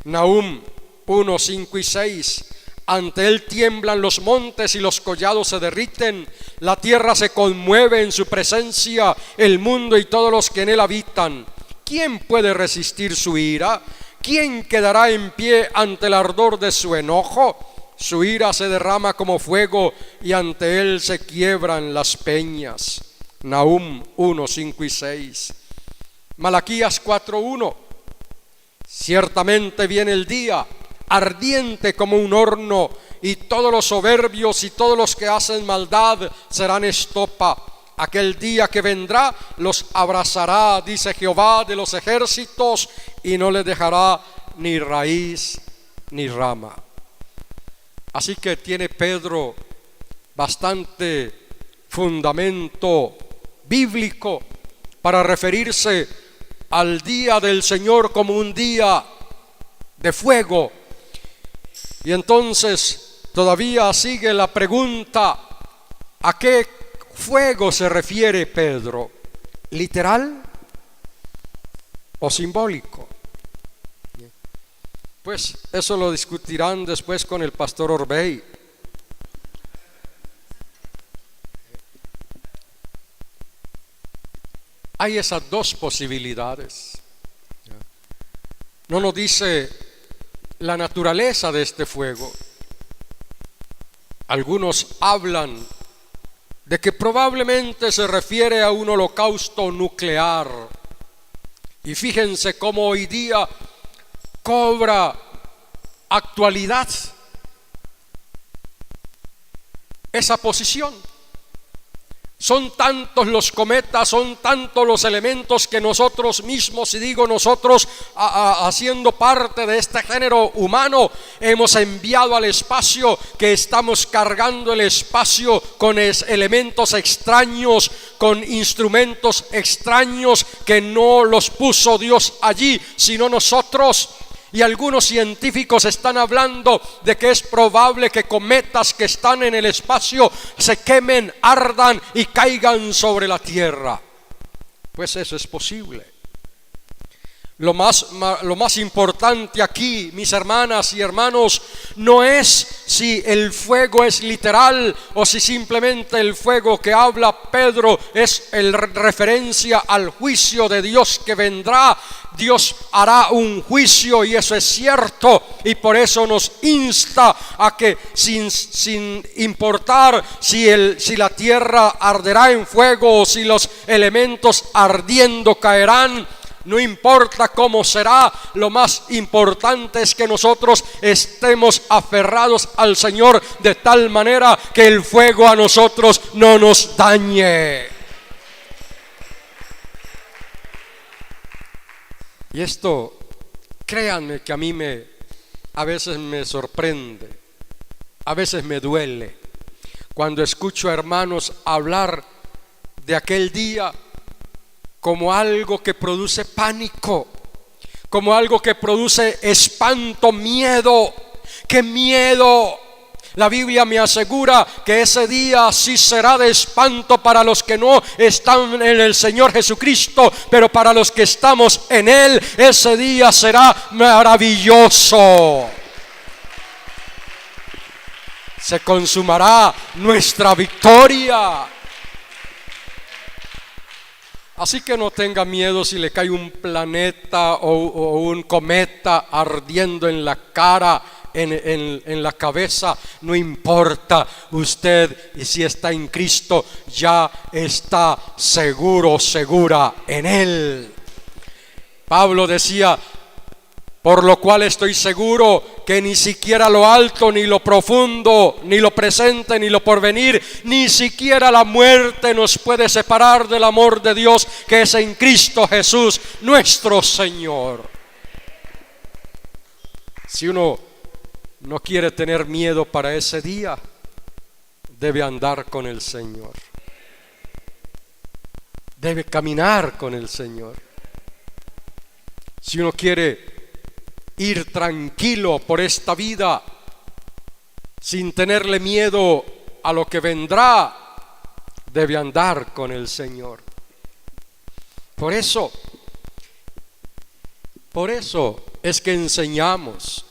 A: Nahum 1:5 y 6. Ante él tiemblan los montes y los collados se derriten, la tierra se conmueve en su presencia, el mundo y todos los que en él habitan. ¿Quién puede resistir su ira? ¿Quién quedará en pie ante el ardor de su enojo? Su ira se derrama como fuego y ante él se quiebran las peñas. Nahum 1:5 y 6. Malaquías 4:1. Ciertamente viene el día, ardiente como un horno, y todos los soberbios y todos los que hacen maldad serán estopa. Aquel día que vendrá los abrazará, dice Jehová de los ejércitos, y no les dejará ni raíz ni rama. Así que tiene Pedro bastante fundamento bíblico para referirse al día del Señor como un día de fuego. Y entonces todavía sigue la pregunta: ¿a qué fuego se refiere Pedro? ¿Literal o simbólico? Pues eso lo discutirán después con el pastor Orbey. Hay esas dos posibilidades. No nos dice la naturaleza de este fuego. Algunos hablan de que probablemente se refiere a un holocausto nuclear. Y fíjense cómo hoy día cobra actualidad esa posición. Son tantos los cometas, son tantos los elementos que nosotros mismos, y digo nosotros, haciendo parte de este género humano, hemos enviado al espacio, que estamos cargando el espacio con elementos extraños, con instrumentos extraños que no los puso Dios allí, sino nosotros. Y algunos científicos están hablando de que es probable que cometas que están en el espacio se quemen, ardan y caigan sobre la tierra. Pues eso es posible. Lo más importante aquí, mis hermanas y hermanos, no es si el fuego es literal o si simplemente el fuego que habla Pedro es el referencia al juicio de Dios que vendrá. Dios hará un juicio y eso es cierto, y por eso nos insta a que sin importar si la tierra arderá en fuego o si los elementos ardiendo caerán, no importa cómo será, lo más importante es que nosotros estemos aferrados al Señor de tal manera que el fuego a nosotros no nos dañe. Y esto, créanme que a veces me sorprende, a veces me duele, cuando escucho a hermanos hablar de aquel día como algo que produce pánico, como algo que produce espanto, miedo. ¡Qué miedo! La Biblia me asegura que ese día sí será de espanto para los que no están en el Señor Jesucristo, pero para los que estamos en Él, ese día será maravilloso. Se consumará nuestra victoria. Así que no tenga miedo si le cae un planeta o un cometa ardiendo en la cara, en la cabeza. No importa, usted, y si está en Cristo, ya está seguro, segura en Él. Pablo decía: por lo cual estoy seguro que ni siquiera lo alto, ni lo profundo, ni lo presente, ni lo porvenir, ni siquiera la muerte nos puede separar del amor de Dios que es en Cristo Jesús, nuestro Señor. Si uno no quiere tener miedo para ese día, debe andar con el Señor. Debe caminar con el Señor. Si uno quiere ir tranquilo por esta vida sin tenerle miedo a lo que vendrá, debe andar con el Señor. Por eso es que enseñamos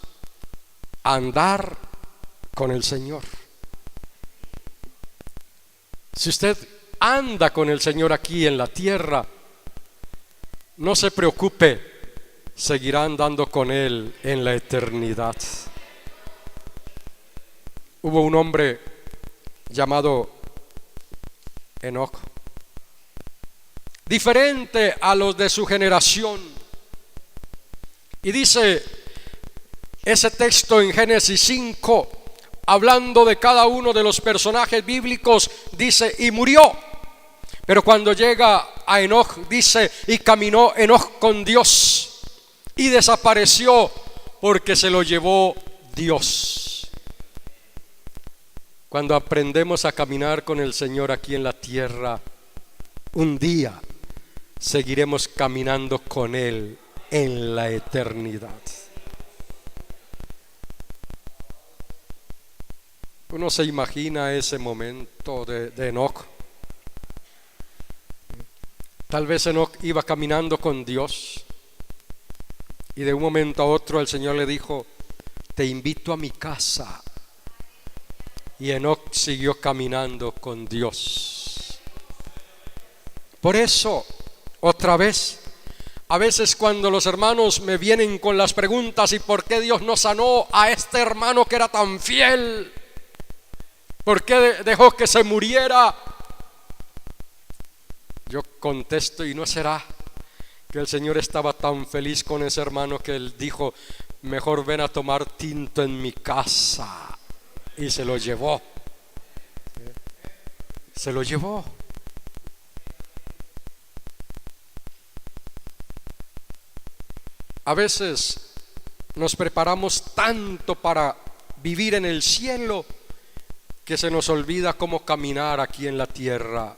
A: a andar con el Señor. Si usted anda con el Señor aquí en la tierra, no se preocupe, seguirá andando con Él en la eternidad. Hubo un hombre llamado Enoc, diferente a los de su generación, y dice ese texto en Génesis 5, hablando de cada uno de los personajes bíblicos, dice: y murió. Pero cuando llega a Enoc, dice: y caminó Enoc con Dios y desapareció porque se lo llevó Dios. Cuando aprendemos a caminar con el Señor aquí en la tierra, un día seguiremos caminando con Él en la eternidad. Uno se imagina ese momento de Enoc. Tal vez Enoc iba caminando con Dios y de un momento a otro el Señor le dijo: te invito a mi casa. Y Enoc siguió caminando con Dios. Por eso, otra vez, a veces cuando los hermanos me vienen con las preguntas: ¿y por qué Dios no sanó a este hermano que era tan fiel? ¿Por qué dejó que se muriera? Yo contesto: ¿y no será que el Señor estaba tan feliz con ese hermano que él dijo: mejor ven a tomar tinto en mi casa? Y se lo llevó. Se lo llevó. A veces nos preparamos tanto para vivir en el cielo que se nos olvida cómo caminar aquí en la tierra.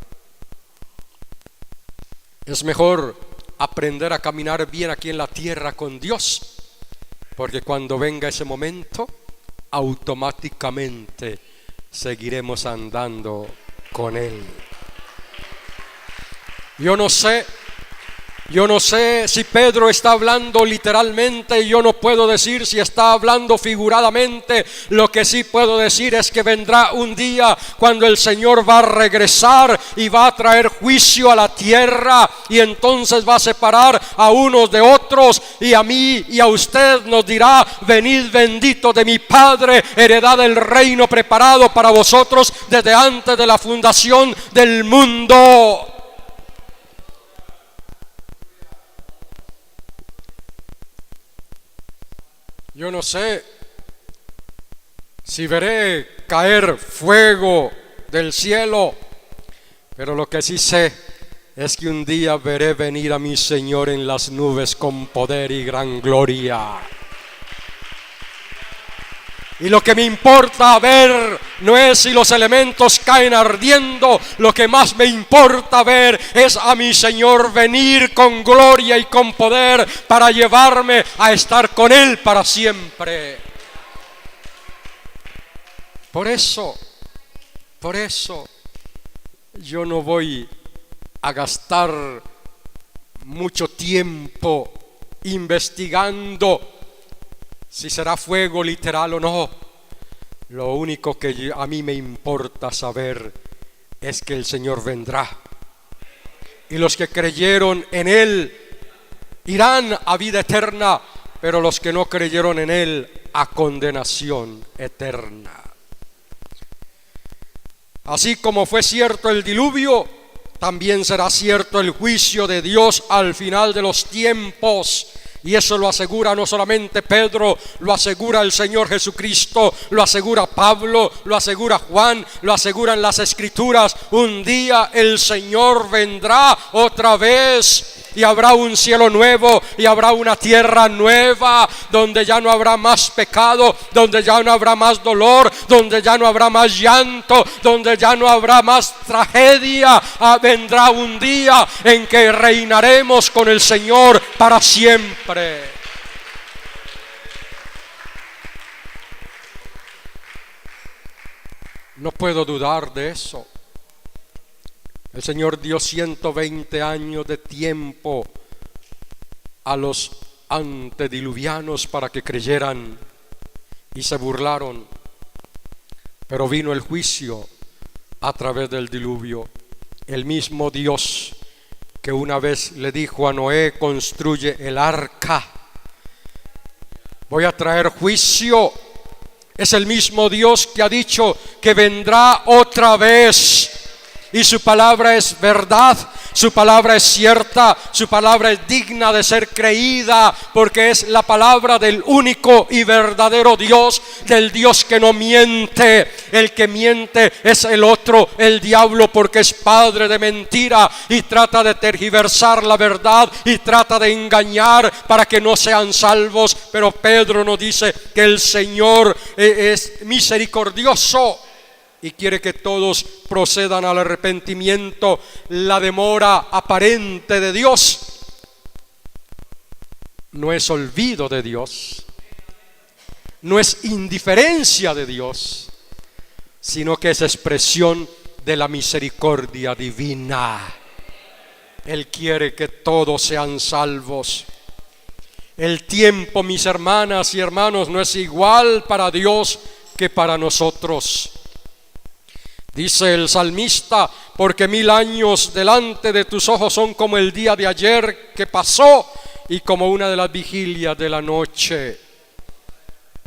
A: Es mejor aprender a caminar bien aquí en la tierra con Dios, porque cuando venga ese momento, automáticamente seguiremos andando con Él. Yo no sé Yo no sé si Pedro está hablando literalmente, yo no puedo decir si está hablando figuradamente. Lo que sí puedo decir es que vendrá un día cuando el Señor va a regresar y va a traer juicio a la tierra, y entonces va a separar a unos de otros, y a mí y a usted nos dirá: venid bendito de mi Padre, heredad del reino preparado para vosotros desde antes de la fundación del mundo. Yo no sé si veré caer fuego del cielo, pero lo que sí sé es que un día veré venir a mi Señor en las nubes con poder y gran gloria. Y lo que me importa ver no es si los elementos caen ardiendo. Lo que más me importa ver es a mi Señor venir con gloria y con poder para llevarme a estar con Él para siempre. Por eso yo no voy a gastar mucho tiempo investigando si será fuego literal o no. Lo único que a mí me importa saber es que el Señor vendrá, y los que creyeron en Él irán a vida eterna, pero los que no creyeron en Él a condenación eterna. Así como fue cierto el diluvio, también será cierto el juicio de Dios al final de los tiempos. Y eso lo asegura no solamente Pedro, lo asegura el Señor Jesucristo, lo asegura Pablo, lo asegura Juan, lo aseguran las Escrituras. Un día el Señor vendrá otra vez, y habrá un cielo nuevo y habrá una tierra nueva, donde ya no habrá más pecado, donde ya no habrá más dolor, donde ya no habrá más llanto, donde ya no habrá más tragedia. Vendrá un día en que reinaremos con el Señor para siempre. No puedo dudar de eso. El Señor dio 120 años de tiempo a los antediluvianos para que creyeran, y se burlaron. Pero vino el juicio a través del diluvio. El mismo Dios que una vez le dijo a Noé: construye el arca, voy a traer juicio, es el mismo Dios que ha dicho que vendrá otra vez. Y su palabra es verdad, su palabra es cierta, su palabra es digna de ser creída, porque es la palabra del único y verdadero Dios, del Dios que no miente. El que miente es el otro, el diablo, porque es padre de mentira y trata de tergiversar la verdad y trata de engañar para que no sean salvos. Pero Pedro nos dice que el Señor es misericordioso y quiere que todos procedan al arrepentimiento. La demora aparente de Dios no es olvido de Dios, no es indiferencia de Dios, sino que es expresión de la misericordia divina. Él quiere que todos sean salvos. El tiempo, mis hermanas y hermanos, no es igual para Dios que para nosotros. Dice el salmista: porque 1000 años delante de tus ojos son como el día de ayer que pasó, y como una de las vigilias de la noche.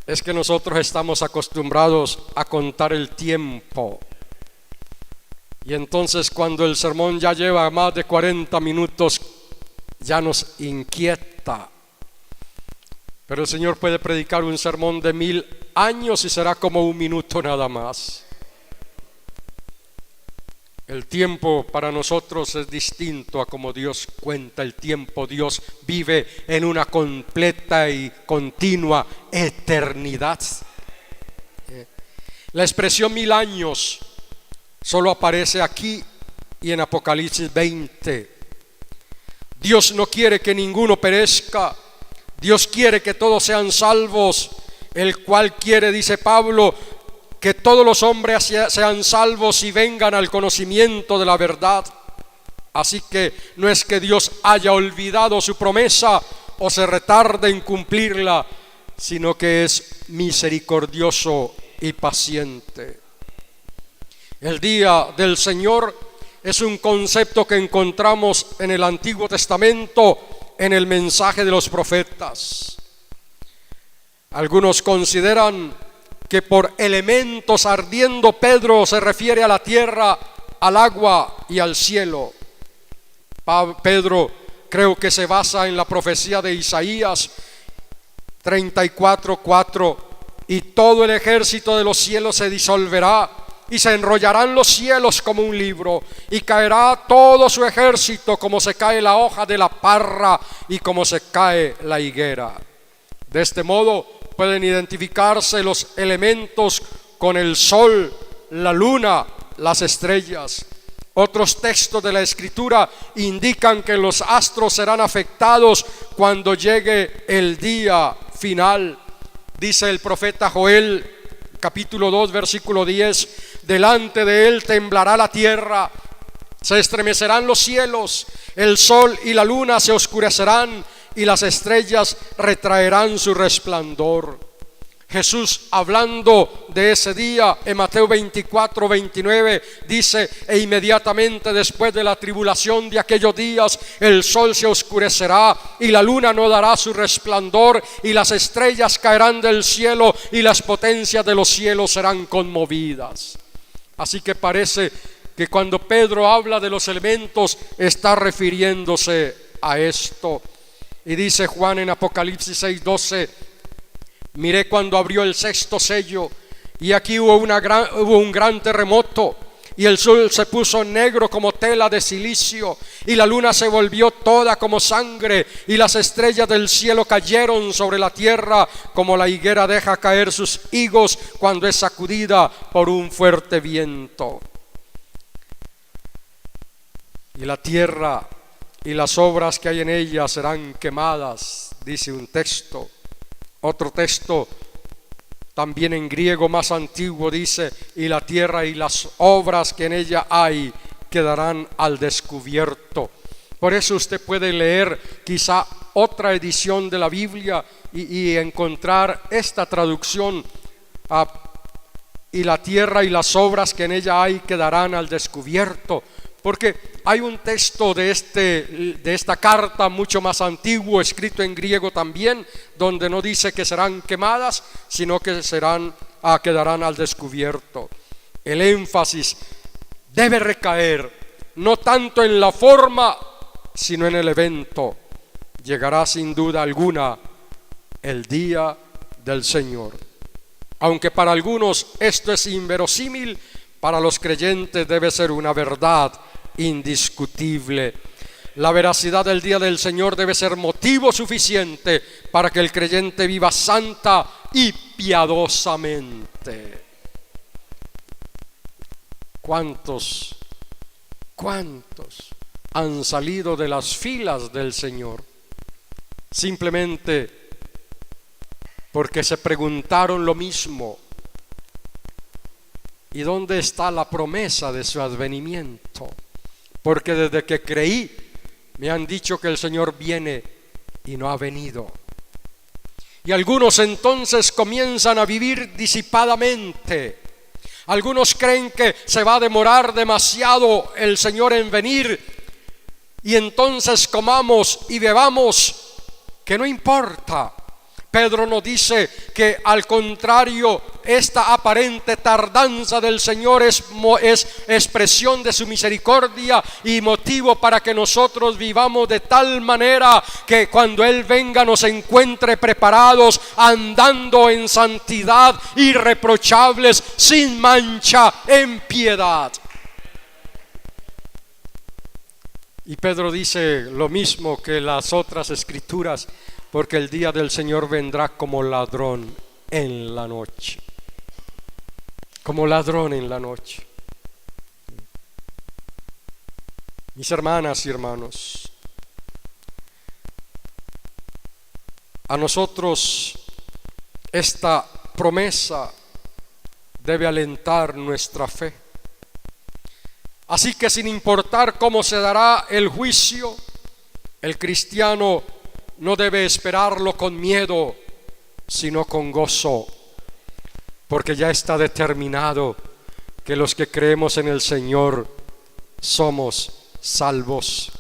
A: Es que nosotros estamos acostumbrados a contar el tiempo, y entonces cuando el sermón ya lleva más de 40 minutos ya nos inquieta. Pero el Señor puede predicar un sermón de 1000 años y será como un minuto nada más. El tiempo para nosotros es distinto a como Dios cuenta el tiempo. Dios vive en una completa y continua eternidad. La expresión 1000 años solo aparece aquí y en Apocalipsis 20. Dios no quiere que ninguno perezca. Dios quiere que todos sean salvos, el cual quiere, dice Pablo, que todos los hombres sean salvos y vengan al conocimiento de la verdad. Así que no es que Dios haya olvidado su promesa o se retarde en cumplirla, sino que es misericordioso y paciente. El día del Señor es un concepto que encontramos en el Antiguo Testamento, en el mensaje de los profetas. Algunos consideran que por elementos ardiendo Pedro se refiere a la tierra, al agua y al cielo. Pedro creo que se basa en la profecía de Isaías 34:4, y todo el ejército de los cielos se disolverá y se enrollarán los cielos como un libro, y caerá todo su ejército como se cae la hoja de la parra y como se cae la higuera. De este modo pueden identificarse los elementos con el sol, la luna, las estrellas. Otros textos de la Escritura indican que los astros serán afectados cuando llegue el día final. Dice el profeta Joel, capítulo 2, versículo 10: delante de él temblará la tierra, se estremecerán los cielos, el sol y la luna se oscurecerán y las estrellas retraerán su resplandor. Jesús, hablando de ese día en Mateo 24:29, dice: e inmediatamente después de la tribulación de aquellos días, el sol se oscurecerá y la luna no dará su resplandor y las estrellas caerán del cielo y las potencias de los cielos serán conmovidas. Así que parece que cuando Pedro habla de los elementos está refiriéndose a esto. Y dice Juan en Apocalipsis 6:12: miré cuando abrió el sexto sello, y aquí hubo un gran terremoto, y el sol se puso negro como tela de silicio, y la luna se volvió toda como sangre, y las estrellas del cielo cayeron sobre la tierra, como la higuera deja caer sus higos cuando es sacudida por un fuerte viento. Y la tierra y las obras que hay en ella serán quemadas, dice un texto. Otro texto, también en griego más antiguo, dice: y la tierra y las obras que en ella hay quedarán al descubierto. Por eso usted puede leer quizá otra edición de la Biblia y encontrar esta traducción: y la tierra y las obras que en ella hay quedarán al descubierto. Porque hay un texto de esta carta mucho más antiguo, escrito en griego también, donde no dice que serán quemadas, sino que quedarán al descubierto. El énfasis debe recaer no tanto en la forma, sino en el evento. Llegará sin duda alguna el día del Señor. Aunque para algunos esto es inverosímil, para los creyentes debe ser una verdad indiscutible. La veracidad del día del Señor debe ser motivo suficiente para que el creyente viva santa y piadosamente. ¿Cuántos han salido de las filas del Señor simplemente porque se preguntaron lo mismo: ¿y dónde está la promesa de su advenimiento? Porque desde que creí me han dicho que el Señor viene y no ha venido. Y algunos entonces comienzan a vivir disipadamente. Algunos creen que se va a demorar demasiado el Señor en venir, y entonces comamos y bebamos, que no importa. Pedro nos dice que al contrario, esta aparente tardanza del Señor es expresión de su misericordia y motivo para que nosotros vivamos de tal manera que cuando Él venga nos encuentre preparados, andando en santidad, irreprochables, sin mancha, en piedad. Y Pedro dice lo mismo que las otras escrituras: porque el día del Señor vendrá como ladrón en la noche. Como ladrón en la noche. Mis hermanas y hermanos, a nosotros esta promesa debe alentar nuestra fe. Así que sin importar cómo se dará el juicio, el cristiano no debe esperarlo con miedo, sino con gozo, porque ya está determinado que los que creemos en el Señor somos salvos.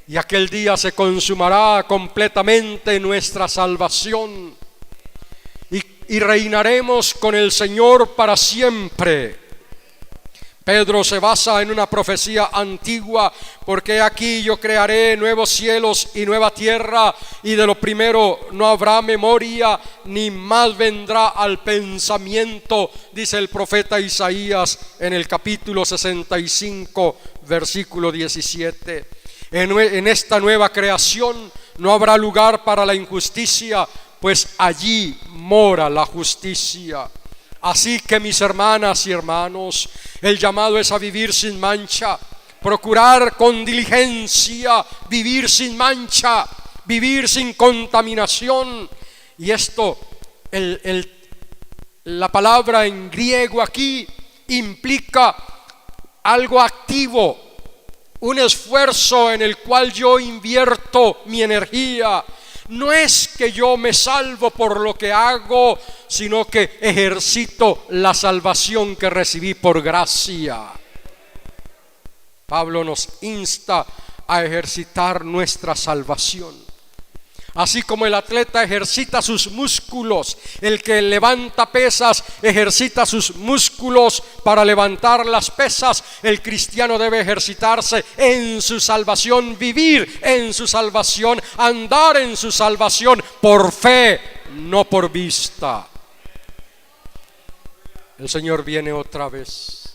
A: Y aquel día se consumará completamente nuestra salvación y reinaremos con el Señor para siempre. Pedro se basa en una profecía antigua, porque aquí yo crearé nuevos cielos y nueva tierra, y de lo primero no habrá memoria, ni más vendrá al pensamiento, dice el profeta Isaías en el capítulo 65, versículo 17. En esta nueva creación no habrá lugar para la injusticia, pues allí mora la justicia. Así que, mis hermanas y hermanos, el llamado es a vivir sin mancha, procurar con diligencia vivir sin mancha, vivir sin contaminación. Y esto, la palabra en griego aquí implica algo activo, un esfuerzo en el cual yo invierto mi energía. No es que yo me salvo por lo que hago, sino que ejercito la salvación que recibí por gracia. Pablo nos insta a ejercitar nuestra salvación. Así como el atleta ejercita sus músculos, el que levanta pesas ejercita sus músculos para levantar las pesas, el cristiano debe ejercitarse en su salvación, vivir en su salvación, andar en su salvación por fe, no por vista. El Señor viene otra vez.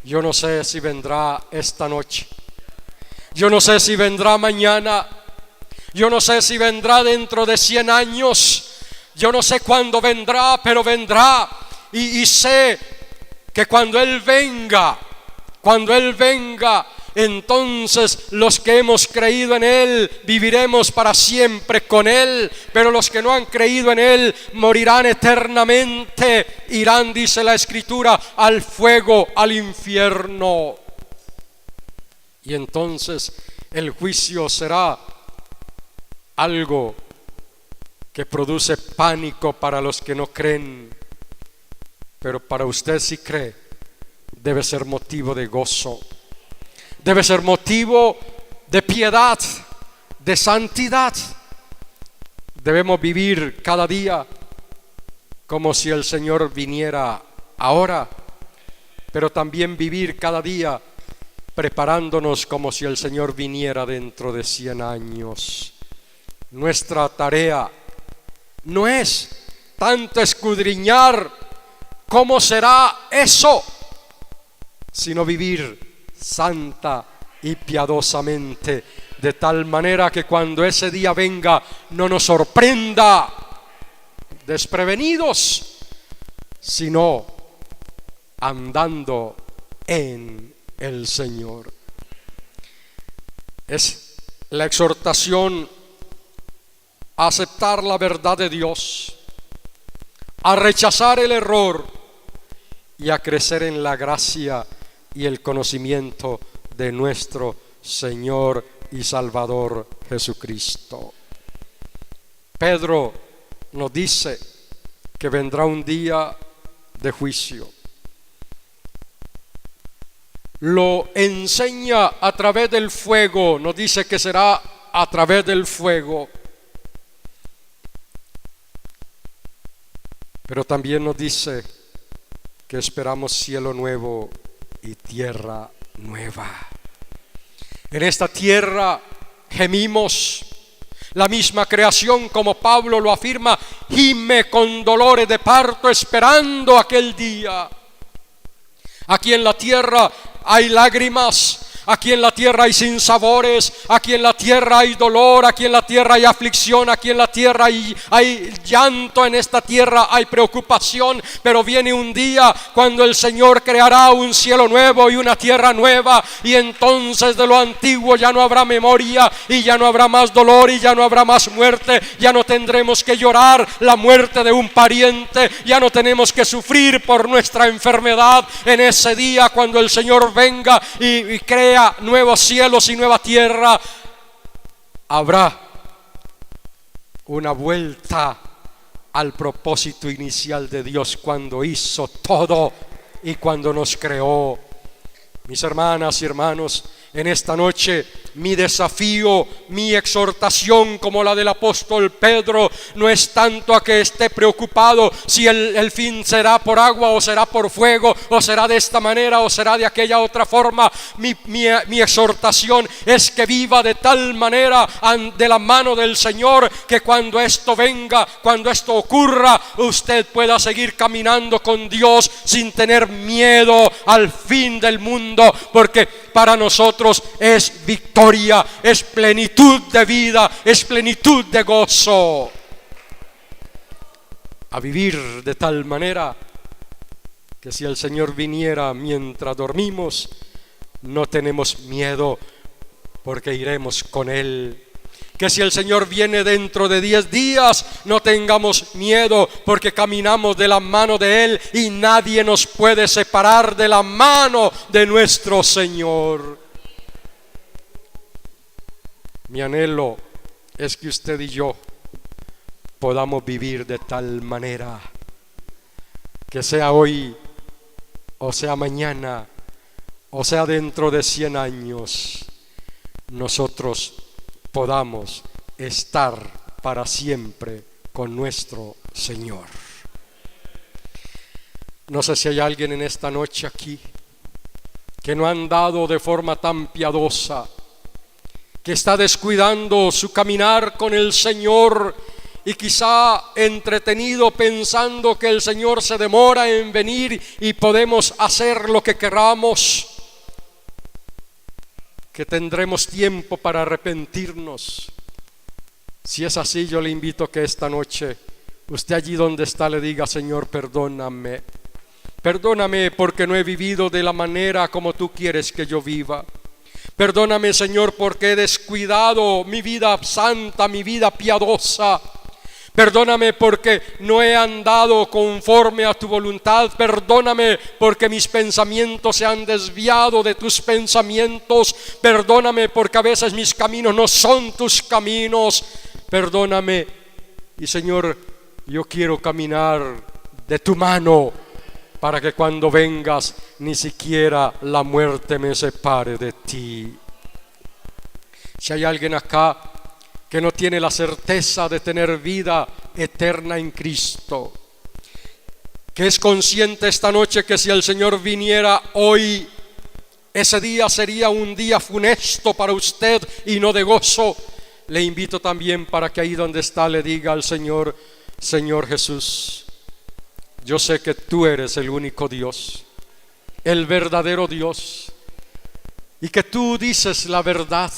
A: Yo no sé si vendrá esta noche, yo no sé si vendrá mañana, yo no sé si vendrá dentro de 100 años, yo no sé cuándo vendrá, pero vendrá. Y sé que cuando Él venga, entonces los que hemos creído en Él viviremos para siempre con Él, pero los que no han creído en Él morirán eternamente, irán, dice la Escritura, al fuego, al infierno. Y entonces el juicio será algo que produce pánico para los que no creen, pero para usted si cree, debe ser motivo de gozo, debe ser motivo de piedad, de santidad. Debemos vivir cada día como si el Señor viniera ahora, pero también vivir cada día preparándonos como si el Señor viniera dentro de 100 años. Nuestra tarea no es tanto escudriñar cómo será eso, sino vivir santa y piadosamente, de tal manera que cuando ese día venga no nos sorprenda desprevenidos, sino andando en el Señor. Es la exhortación a aceptar la verdad de Dios, a rechazar el error y a crecer en la gracia y el conocimiento de nuestro Señor y Salvador Jesucristo. Pedro nos dice que vendrá un día de juicio. Lo enseña a través del fuego, nos dice que será a través del fuego. Pero también nos dice que esperamos cielo nuevo y tierra nueva. En esta tierra gemimos, la misma creación, como Pablo lo afirma, gime con dolores de parto esperando aquel día. Aquí en la tierra hay lágrimas, Aquí en la tierra hay sinsabores, aquí en la tierra hay dolor, aquí en la tierra hay aflicción, aquí en la tierra hay llanto, en esta tierra hay preocupación, pero viene un día cuando el Señor creará un cielo nuevo y una tierra nueva, y entonces de lo antiguo ya no habrá memoria, y ya no habrá más dolor, y ya no habrá más muerte, ya no tendremos que llorar la muerte de un pariente, ya no tenemos que sufrir por nuestra enfermedad. En ese día, cuando el Señor venga y crea nuevos cielos y nueva tierra, habrá una vuelta al propósito inicial de Dios cuando hizo todo y cuando nos creó. Mis hermanas y hermanos, en esta noche mi desafío, mi exhortación, como la del apóstol Pedro, no es tanto a que esté preocupado si el fin será por agua o será por fuego, o será de esta manera o será de aquella otra forma. Mi exhortación es que viva de tal manera de la mano del Señor, que cuando esto venga, cuando esto ocurra, usted pueda seguir caminando con Dios sin tener miedo al fin del mundo, porque para nosotros es victoria, es plenitud de vida, es plenitud de gozo. A vivir de tal manera que si el Señor viniera mientras dormimos, no tenemos miedo, porque iremos con Él. Que si el Señor viene dentro de 10 días, no tengamos miedo, porque caminamos de la mano de Él y nadie nos puede separar de la mano de nuestro Señor. Mi anhelo es que usted y yo podamos vivir de tal manera que sea hoy, o sea mañana, o sea dentro de 100 años, nosotros podamos estar para siempre con nuestro Señor. No sé si hay alguien en esta noche aquí que no ha andado de forma tan piadosa, que está descuidando su caminar con el Señor, y quizá entretenido pensando que el Señor se demora en venir y podemos hacer lo que queramos, que tendremos tiempo para arrepentirnos. Si es así, yo le invito a que esta noche usted allí donde está le diga: Señor, perdóname, perdóname porque no he vivido de la manera como tú quieres que yo viva. Perdóname, Señor, porque he descuidado mi vida santa, mi vida piadosa. Perdóname porque no he andado conforme a tu voluntad. Perdóname porque mis pensamientos se han desviado de tus pensamientos. Perdóname porque a veces mis caminos no son tus caminos. Perdóname. Y Señor, yo quiero caminar de tu mano, para que cuando vengas ni siquiera la muerte me separe de ti. Si hay alguien acá que no tiene la certeza de tener vida eterna en Cristo, que es consciente esta noche que si el Señor viniera hoy, ese día sería un día funesto para usted y no de gozo, le invito también para que ahí donde está le diga al Señor: Señor Jesús, yo sé que tú eres el único Dios, el verdadero Dios, y que tú dices la verdad,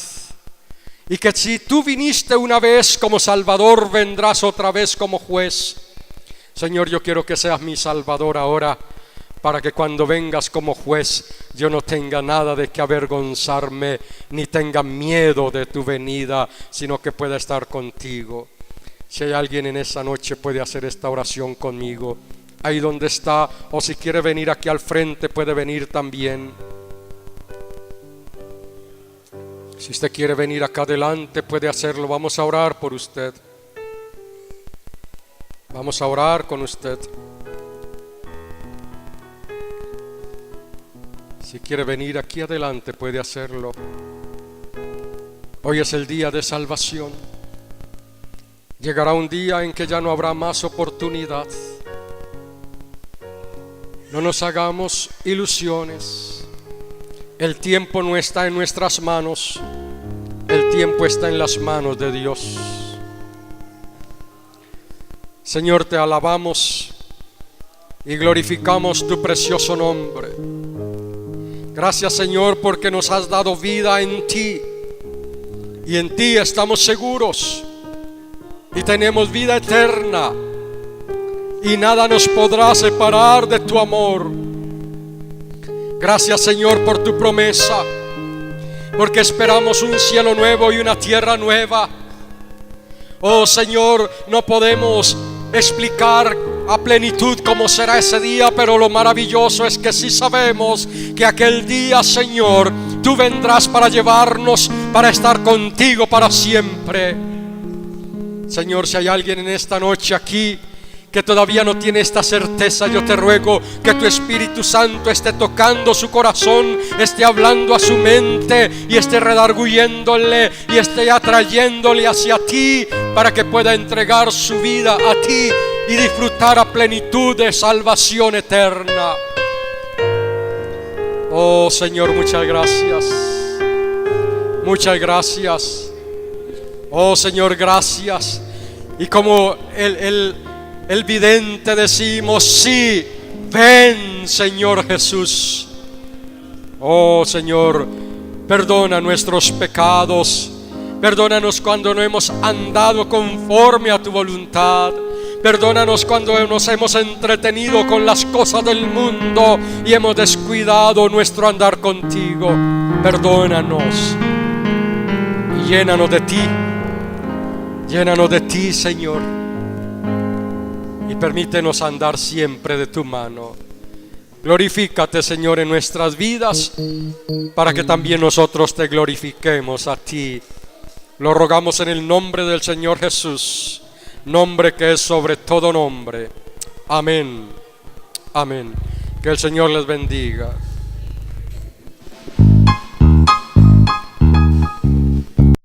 A: y que si tú viniste una vez como Salvador, vendrás otra vez como juez. Señor, yo quiero que seas mi Salvador ahora, para que cuando vengas como juez yo no tenga nada de que avergonzarme, ni tenga miedo de tu venida, sino que pueda estar contigo. Si hay alguien en esa noche, puede hacer esta oración conmigo ahí donde está, o si quiere venir aquí al frente puede venir también. Si usted quiere venir acá adelante puede hacerlo. Vamos a orar por usted, vamos a orar con usted. Si quiere venir aquí adelante puede hacerlo. Hoy es el día de salvación. Llegará un día en que ya no habrá más oportunidad. No nos hagamos ilusiones. El tiempo no está en nuestras manos, el tiempo está en las manos de Dios. Señor, te alabamos y glorificamos tu precioso nombre. Gracias, Señor, porque nos has dado vida en ti. Y en ti estamos seguros. Y tenemos vida eterna. Y nada nos podrá separar de tu amor. Gracias, Señor, por tu promesa. Porque esperamos un cielo nuevo y una tierra nueva. Oh, Señor, no podemos explicar a plenitud cómo será ese día, pero lo maravilloso es que sí sabemos que aquel día, Señor, tú vendrás para llevarnos, para estar contigo para siempre. Señor, si hay alguien en esta noche aquí que todavía no tiene esta certeza, yo te ruego que tu Espíritu Santo esté tocando su corazón, esté hablando a su mente y esté redarguyéndole y esté atrayéndole hacia ti para que pueda entregar su vida a ti y disfrutar a plenitud de salvación eterna. Oh, Señor, muchas gracias. Muchas gracias. Oh, Señor, gracias. Y como el vidente decimos: sí, ven, Señor Jesús. Oh, Señor, perdona nuestros pecados. Perdónanos cuando no hemos andado conforme a tu voluntad. Perdónanos cuando nos hemos entretenido con las cosas del mundo y hemos descuidado nuestro andar contigo. Perdónanos y llénanos de ti. Llénanos de ti, Señor, y permítenos andar siempre de tu mano. Glorifícate, Señor, en nuestras vidas, para que también nosotros te glorifiquemos a ti. Lo rogamos en el nombre del Señor Jesús, nombre que es sobre todo nombre. Amén. Amén. Que el Señor les bendiga.